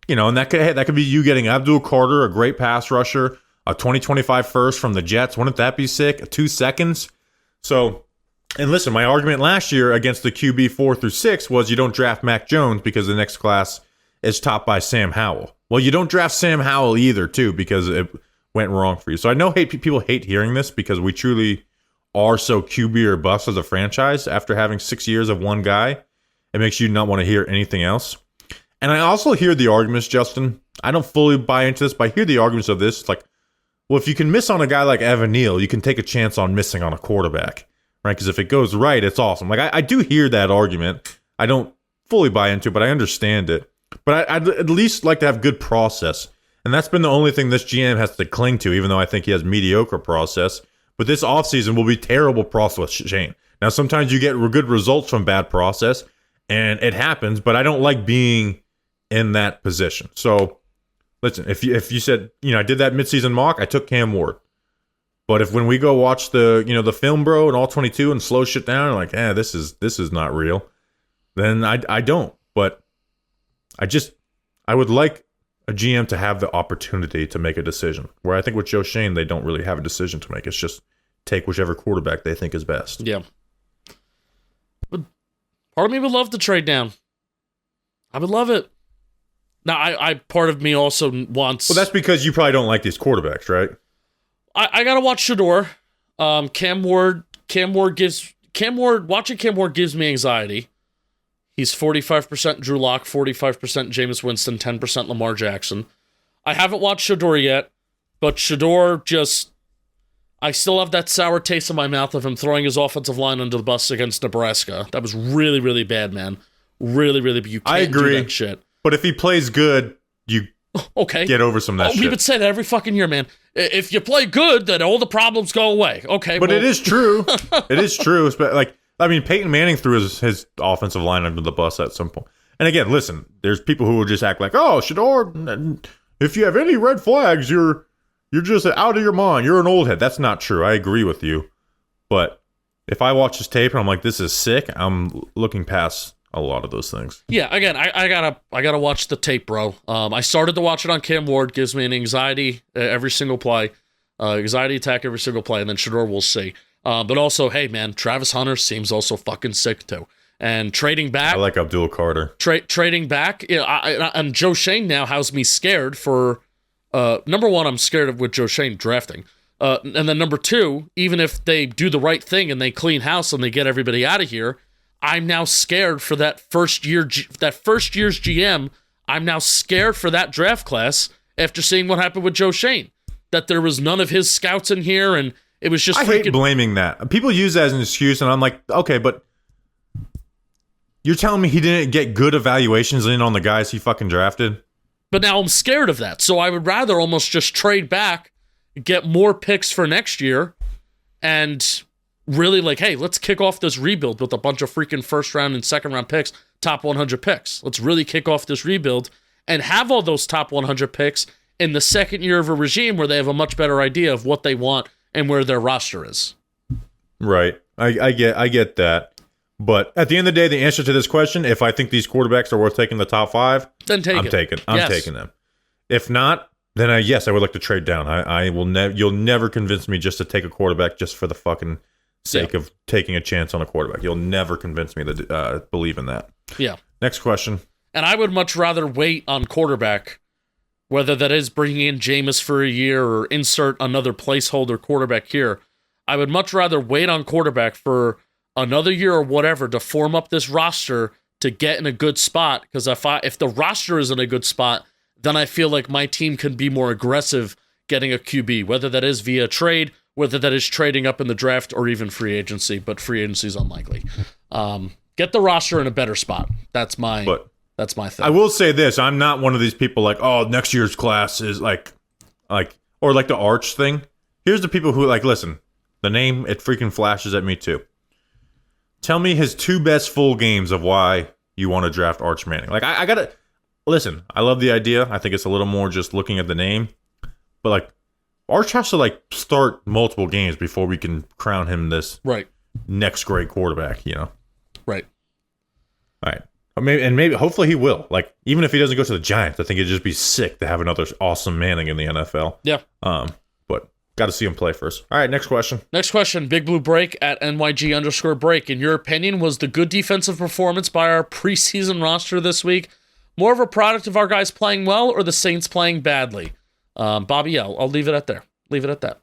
And that could be you getting Abdul Carter, a great pass rusher, a 2025 first from the Jets. Wouldn't that be sick? 2 seconds. So, and listen, my argument last year against the QB 4 through 6 was you don't draft Mac Jones because the next class is topped by Sam Howell. Well, you don't draft Sam Howell either, too, because it went wrong for you. So I know people hate hearing this because we truly are so QB or bust as a franchise after having 6 years of one guy. It makes you not want to hear anything else. And I also hear the arguments, Justin. I don't fully buy into this, but I hear the arguments of this. It's like, well, if you can miss on a guy like Evan Neal, you can take a chance on missing on a quarterback, right? Because if it goes right, it's awesome. Like I do hear that argument. I don't fully buy into it, but I understand it. But I'd at least like to have good process. And that's been the only thing this GM has to cling to, even though I think he has mediocre process. But this offseason will be terrible process, Shane. Now, sometimes you get good results from bad process, and it happens, but I don't like being in that position. So, listen, if you said, I did that midseason mock, I took Cam Ward. But if when we go watch the film bro and all 22 and slow shit down, like, this is not real, then I don't. But I would like a GM to have the opportunity to make a decision. Where I think with Joe Schoen, they don't really have a decision to make. It's just take whichever quarterback they think is best. Yeah. But part of me would love to trade down. I would love it. Now, I part of me also wants... Well, that's because you probably don't like these quarterbacks, right? I gotta watch Shador. Watching Cam Ward gives me anxiety. He's 45% Drew Lock, 45% Jameis Winston, 10% Lamar Jackson. I haven't watched Shador yet, but Shador I still have that sour taste in my mouth of him throwing his offensive line under the bus against Nebraska. That was really, really bad, man. Really, really bad. You can't do that shit. But if he plays good, you get over some of that shit. We would say that every fucking year, man. If you play good, then all the problems go away. Okay, but it is true. It is true. Peyton Manning threw his offensive line under the bus at some point. And again, listen, there's people who will just act like, oh, Shador, if you have any red flags, you're just out of your mind. You're an old head. That's not true. I agree with you. But if I watch this tape and I'm like, this is sick, I'm looking past a lot of those things. Yeah, again, I gotta watch the tape, bro. I started to watch it on Cam Ward. Gives me an anxiety every single play. Anxiety attack every single play, and then Shador we'll see. But also, hey, man, Travis Hunter seems also fucking sick, too. And trading back... I like Abdul Carter. Trading back, and Joe Schoen now has me scared for... number one, I'm scared of with Joe Schoen drafting. And then number two, even if they do the right thing and they clean house and they get everybody out of here, I'm now scared for that first year's GM. I'm now scared for that draft class after seeing what happened with Joe Schoen. That there was none of his scouts in here, and it was just I hate blaming that. People use that as an excuse, and I'm like, okay, but you're telling me he didn't get good evaluations in on the guys he fucking drafted? But now I'm scared of that. So I would rather almost just trade back, get more picks for next year, and really hey, let's kick off this rebuild with a bunch of freaking first round and second round picks, top 100 picks. Let's really kick off this rebuild and have all those top 100 picks in the second year of a regime where they have a much better idea of what they want and where their roster is. Right. I get that. But at the end of the day, the answer to this question, if I think these quarterbacks are worth taking the top 5, then I'm taking them. If not, then yes, I would like to trade down. I will you'll never convince me just to take a quarterback just for the fucking sake of taking a chance on a quarterback. You'll never convince me to believe in that. Yeah. Next question. And I would much rather wait on quarterback, whether that is bringing in Jameis for a year or insert another placeholder quarterback here. I would much rather wait on quarterback for another year or whatever to form up this roster to get in a good spot, because if the roster is in a good spot, then I feel like my team can be more aggressive getting a QB, whether that is via trade, whether that is trading up in the draft, or even free agency, but free agency is unlikely. Get the roster in a better spot. That's my thing. I will say this. I'm not one of these people like, oh, next year's class is like the Arch thing. Here's the people who listen, the name, it freaking flashes at me too. Tell me his 2 best full games of why you want to draft Arch Manning. Like, I gotta, listen, I love the idea. I think it's a little more just looking at the name. But, Arch has to, start multiple games before we can crown him this next great quarterback, Right. All right. Maybe, hopefully he will. Even if he doesn't go to the Giants, I think it'd just be sick to have another awesome Manning in the NFL. Yeah. But got to see him play first. All right, next question. Next question, Big Blue Break at NYG_break. In your opinion, was the good defensive performance by our preseason roster this week more of a product of our guys playing well or the Saints playing badly? Bobby, I'll leave it at there. Leave it at that.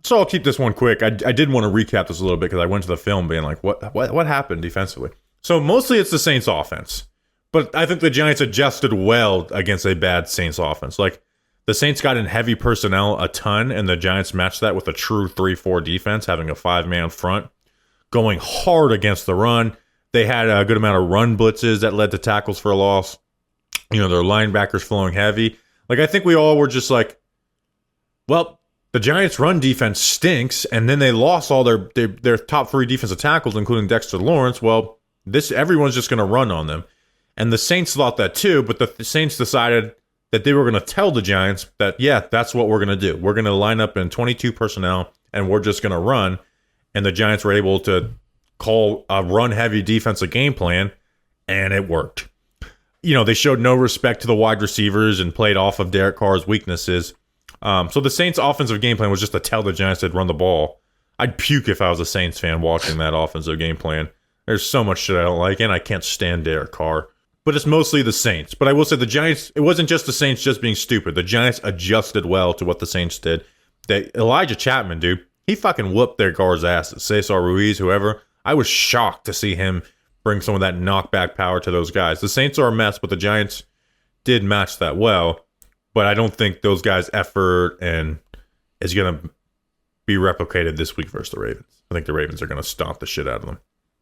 So I'll keep this one quick. I did want to recap this a little bit because I went to the film being like, what happened defensively? So mostly it's the Saints offense. But I think the Giants adjusted well against a bad Saints offense. The Saints got in heavy personnel a ton, and the Giants matched that with a true 3-4 defense, having a 5-man front, going hard against the run. They had a good amount of run blitzes that led to tackles for a loss. Their linebackers flowing heavy. I think we all were just like, well, the Giants' run defense stinks, and then they lost all their top 3 defensive tackles, including Dexter Lawrence. Well, everyone's just going to run on them. And the Saints thought that too, but the Saints decided that they were going to tell the Giants that, yeah, that's what we're going to do. We're going to line up in 22 personnel, and we're just going to run. And the Giants were able to call a run-heavy defensive game plan, and it worked. They showed no respect to the wide receivers and played off of Derek Carr's weaknesses. So the Saints' offensive game plan was just to tell the Giants they'd run the ball. I'd puke if I was a Saints fan watching that offensive game plan. There's so much shit I don't like, and I can't stand Derek Carr. But it's mostly the Saints. But I will say the Giants, it wasn't just the Saints just being stupid. The Giants adjusted well to what the Saints did. Elijah Chapman, dude, he fucking whooped their guards' asses. Cesar Ruiz, whoever. I was shocked to see him bring some of that knockback power to those guys. The Saints are a mess, but the Giants did match that well. But I don't think those guys' effort is going to be replicated this week versus the Ravens. I think the Ravens are going to stomp the shit out of them.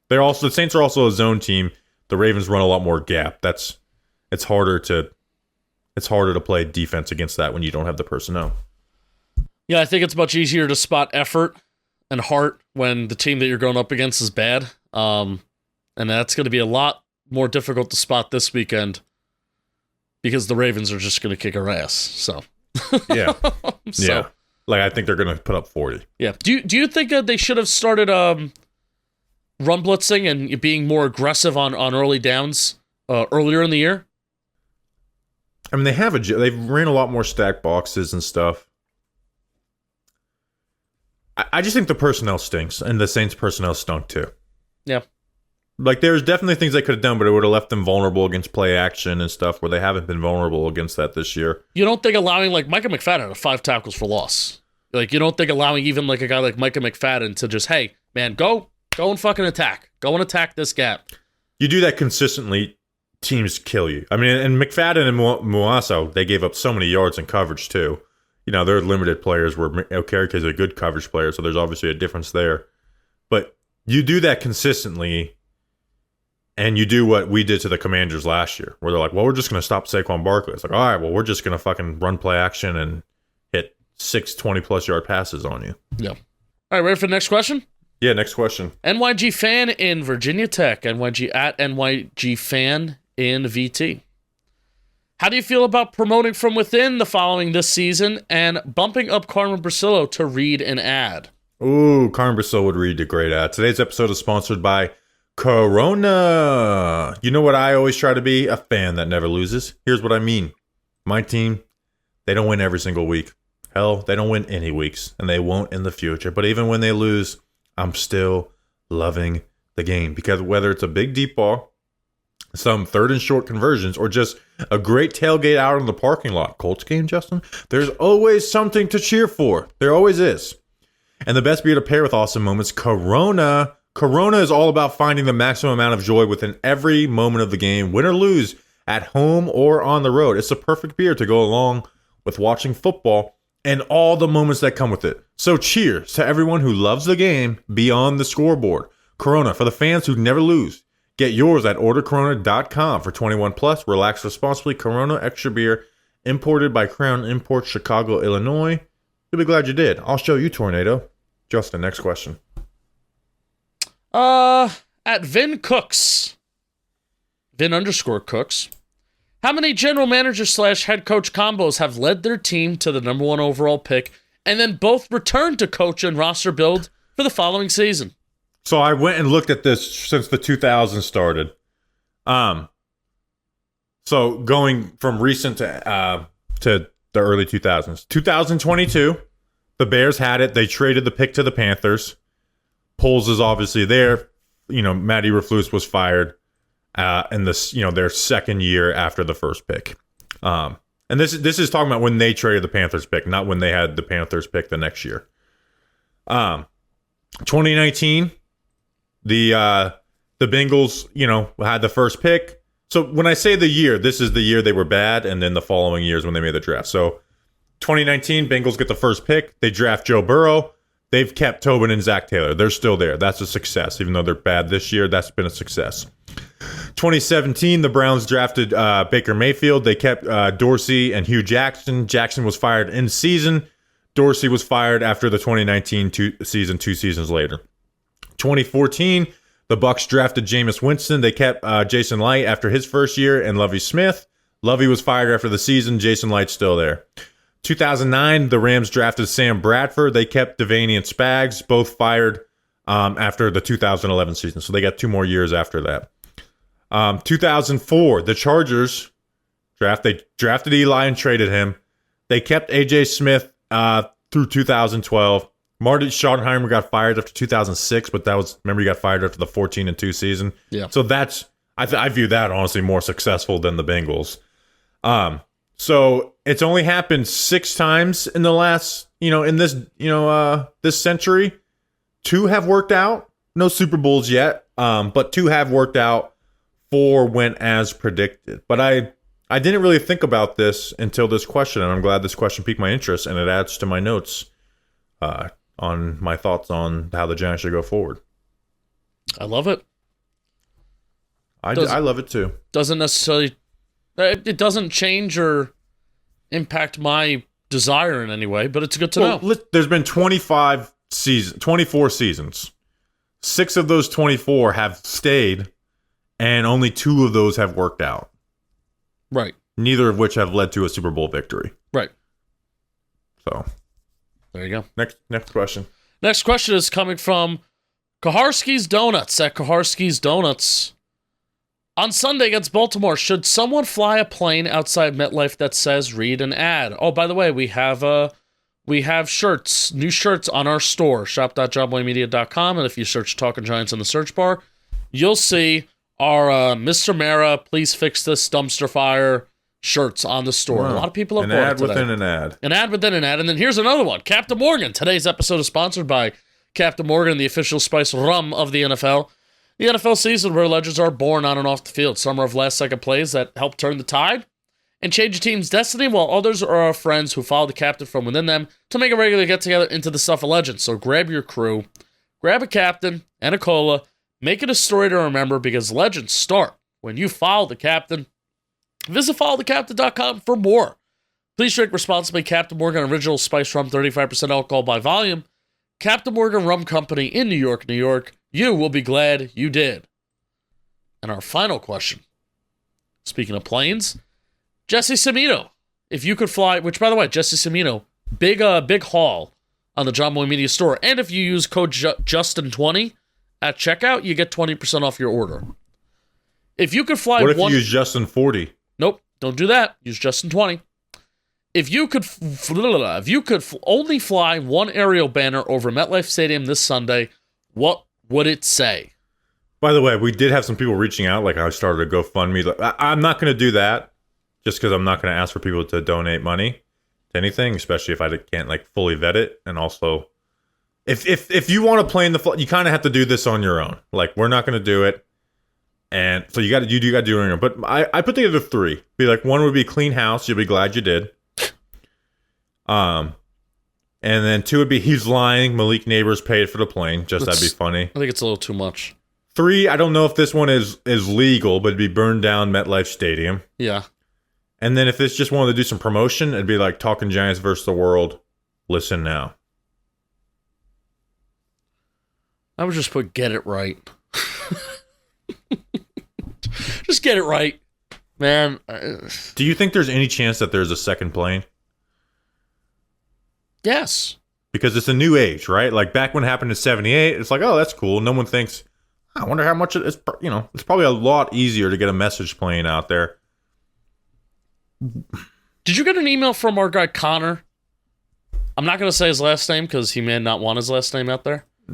The Saints are also a zone team. The Ravens run a lot more gap. It's harder to play defense against that when you don't have the personnel. Yeah, I think it's much easier to spot effort and heart when the team that you're going up against is bad. And that's going to be a lot more difficult to spot this weekend because the Ravens are just going to kick our ass. So yeah, yeah. I think they're going to put up 40. Yeah. Do you think they should have started run blitzing and being more aggressive on early downs earlier in the year? I mean, they've ran a lot more stack boxes and stuff. I just think the personnel stinks, and the Saints' personnel stunk too. Yeah. There's definitely things they could have done, but it would have left them vulnerable against play action and stuff where they haven't been vulnerable against that this year. You don't think allowing, Micah McFadden had 5 tackles for loss. You don't think allowing even a guy like Micah McFadden to just, hey, man, go and fucking attack. Go and attack this gap. You do that consistently, teams kill you. I mean, and McFadden and Muasso, they gave up so many yards in coverage too. They're limited players where Okereke is a good coverage player, so there's obviously a difference there. But you do that consistently, and you do what we did to the Commanders last year, where they're like, well, we're just going to stop Saquon Barkley. It's like, all right, well, we're just going to fucking run play action and hit 6 20-plus yard passes on you. Yeah. All right, ready for the next question? Yeah, next question. NYG fan in Virginia Tech. NYG at NYG fan in VT. How do you feel about promoting from within the following this season and bumping up Carmen Brasillo to read an ad? Ooh, Carmen Brasillo would read a great ad. Today's episode is sponsored by Corona. You know what I always try to be? A fan that never loses. Here's what I mean. My team, they don't win every single week. Hell, they don't win any weeks, and they won't in the future. But even when they lose, I'm still loving the game. Because whether it's a big deep ball, some third and short conversions, or just a great tailgate out in the parking lot. Colts game, Justin? There's always something to cheer for. There always is. And the best beer to pair with awesome moments, Corona Corona is all about finding the maximum amount of joy within every moment of the game, win or lose, at home or on the road. It's the perfect beer to go along with watching football and all the moments that come with it. So cheers to everyone who loves the game beyond the scoreboard. Corona, for the fans who never lose. Get yours at ordercorona.com for 21 plus. Relax responsibly. Corona Extra Beer, imported by Crown Imports, Chicago, Illinois. You'll be glad you did. I'll show you, Tornado. Justin, next question. At Vin Cooks, Vin_Cooks, how many general manager / head coach combos have led their team to the number 1 overall pick and then both returned to coach and roster build for the following season? So I went and looked at this since the 2000s started. So going from recent to the early 2000s. 2022, the Bears had it. They traded the pick to the Panthers. Poles is obviously there. Matty Eberflus was fired in this, their second year after the first pick. And this is talking about when they traded the Panthers pick, not when they had the Panthers pick the next year. 2019, the Bengals, had the first pick. So when I say the year, this is the year they were bad, and then the following years when they made the draft. So 2019, Bengals get the first pick. They draft Joe Burrow. They've kept Tobin and Zach Taylor. They're still there. That's a success. Even though they're bad this year, that's been a success. 2017, the Browns drafted Baker Mayfield. They kept Dorsey and Hugh Jackson. Jackson was fired in season. Dorsey was fired after the 2019 season, 2 seasons later. 2014, the Bucs drafted Jameis Winston. They kept Jason Light after his first year and Lovie Smith. Lovie was fired after the season. Jason Light's still there. 2009, the Rams drafted Sam Bradford. They kept Devaney and Spags, both fired after the 2011 season. So they got 2 more years after that. 2004, the Chargers they drafted Eli and traded him. They kept A.J. Smith through 2012. Marty Schottenheimer got fired after 2006, but remember he got fired after the 14-2 season. Yeah. So that's I view that honestly more successful than the Bengals. So it's only happened 6 times in the last, in this, this century. 2 have worked out. No Super Bowls yet, but 2 have worked out. 4 went as predicted. But I didn't really think about this until this question, and I'm glad this question piqued my interest, and it adds to my notes on my thoughts on how the Giants should go forward. I love it. I love it too. Doesn't necessarily... It doesn't change or impact my desire in any way, but it's good to know. There's been 24 seasons. 6 of those 24 have stayed, and only 2 of those have worked out. Right. Neither of which have led to a Super Bowl victory. Right. So, there you go. Next question. Next question is coming from Kaharski's Donuts at Kaharski's Donuts. On Sunday against Baltimore, should someone fly a plane outside MetLife that says read an ad? Oh, by the way, we have shirts, new shirts on our store, shop.johnboymedia.com, and if you search Talking Giants in the search bar, you'll see our Mr. Mara, please fix this dumpster fire shirts on the store. Wow. A lot of people have bought it today. An ad within an ad. An ad within an ad. And then here's another one. Captain Morgan. Today's episode is sponsored by Captain Morgan, the official spice rum of the NFL. The NFL season where legends are born on and off the field. Some are of last-second plays that help turn the tide and change a team's destiny, while others are our friends who follow the captain from within them to make a regular get-together into the stuff of legends. So grab your crew, grab a captain and a cola, make it a story to remember, because legends start when you follow the captain. Visit followthecaptain.com for more. Please drink responsibly. Captain Morgan Original Spice Rum, 35% alcohol by volume. Captain Morgan Rum Company in New York, New York. You will be glad you did. And our final question. Speaking of planes, Jesse Cimino. If you could fly, which by the way, Jesse Cimino, big haul on the John Boy Media store. And if you use code Justin20 at checkout, you get 20% off your order. If you could fly What if you use Justin40? Nope, don't do that. Use Justin20. If you could only fly one aerial banner over MetLife Stadium this Sunday, what would it say? By the way, we did have some people reaching out. Like I started a GoFundMe. I'm not going to do that just because I'm not going to ask for people to donate money to anything, especially if I can't fully vet it. And also, if you want to play in the flight, you kind of have to do this on your own. Like, we're not going to do it. And so you got to do it on your own. But I put together 3. Be like, 1 would be clean house. You'll be glad you did. And then 2 would be he's lying. Malik Neighbors paid for the plane. That'd be funny. I think it's a little too much. 3, I don't know if this one is legal, but it'd be burned down Metlife Stadium. Yeah. And then if it's just wanted to do some promotion, it'd be like Talking Giants versus the World. Listen now. I would just put get it right. Just get it right, man. Do you think there's any chance that there's a second plane? Yes. Because it's a new age, right? Like back when it happened in 78, it's like, oh, that's cool. No one thinks, I wonder how much it's, it's probably a lot easier to get a message plane out there. Did you get an email from our guy Connor? I'm not going to say his last name because he may not want his last name out there. I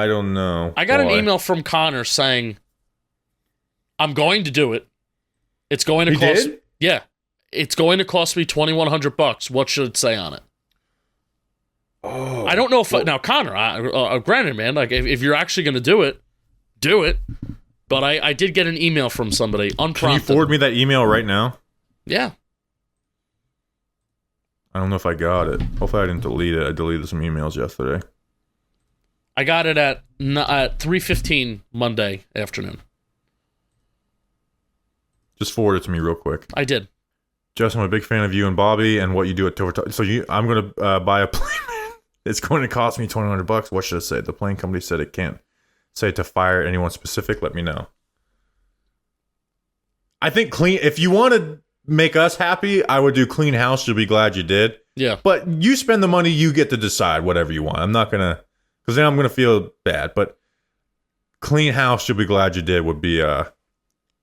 don't know. I got an email from Connor saying, I'm going to do it. It's going to cost. Did? Yeah. It's going to cost me $2,100. What should it say on it? Oh. I don't know if now Connor. Granted, man, like if you're actually going to do it, do it. But I did get an email from somebody unprompted. Can you forward me that email right now? Yeah. I don't know if I got it. Hopefully I didn't delete it. I deleted some emails yesterday. I got it at 3:15 Monday afternoon. Just forward it to me real quick. I did. Justin, I'm a big fan of you and Bobby and what you do at Tover. So I'm going to buy a plane. It's going to cost me $2,100. What should I say? The plane company said it can't say to fire anyone specific. Let me know. I think clean. If you want to make us happy, I would do clean house. You'll be glad you did. Yeah. But you spend the money, you get to decide whatever you want. I'm not going to, because then I'm going to feel bad. But clean house, you'll be glad you did would be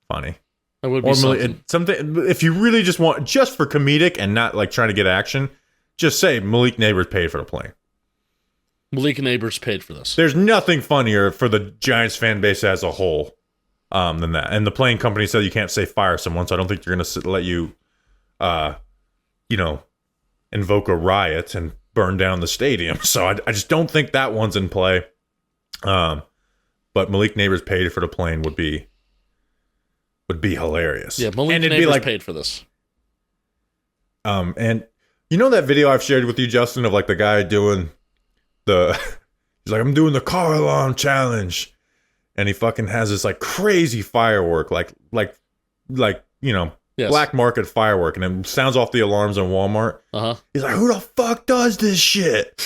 funny. That would be something. If you really just want, just for comedic and not like trying to get action, just say Malik Neighbors paid for the plane. Malik Neighbors paid for this. There's nothing funnier for the Giants fan base as a whole than that. And the plane company said you can't say fire someone, so I don't think they're going to let you, invoke a riot and burn down the stadium. So I just don't think that one's in play. But Malik Neighbors paid for the plane would be hilarious. Yeah, Malik Neighbors paid for this. And you know that video I've shared with you, Justin, of like the guy doing he's like, I'm doing the car alarm challenge, and he fucking has this like crazy firework, like Yes. black market firework, and it sounds off the alarms in Walmart. He's like, who the fuck does this shit?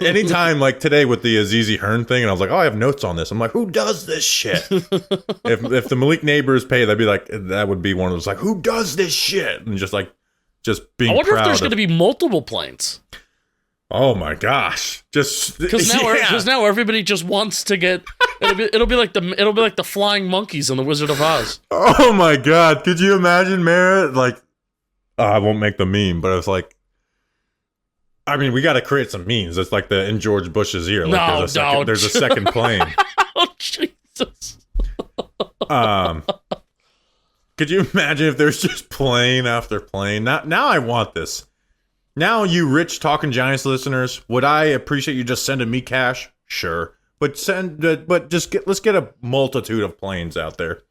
Anytime, like today with the Azizi Hearn thing, and I was like, oh, I have notes on this. I'm like, who does this shit? if the Malik Neighbors pay, that would be one of those like, who does this shit? And just being. I wonder proud if there's going to be multiple planes. Oh my gosh! Because now everybody just wants to get. It'll be like the flying monkeys in the Wizard of Oz. Oh my god! Could you imagine, Mara? Like, I won't make the meme, but it's like, I mean, we got to create some memes. It's like the in George Bush's ear. Like there's a second plane. Oh Jesus! Could you imagine if there's just plane after plane? Now I want this. Now, you rich Talking Giants listeners, would I appreciate you just sending me cash? Sure, but let's get a multitude of planes out there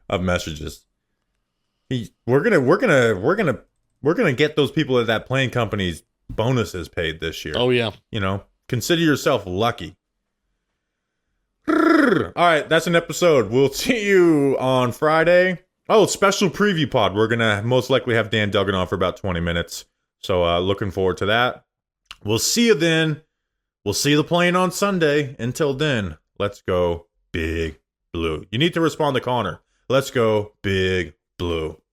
of messages. We're gonna get those people at that plane company's bonuses paid this year. Oh yeah, consider yourself lucky. All right, that's an episode. We'll see you on Friday. Oh, special preview pod. We're gonna most likely have Dan Duggan on for about 20 minutes. So looking forward to that. We'll see you then. We'll see the plane on Sunday. Until then, let's go Big Blue. You need to respond to Connor. Let's go Big Blue.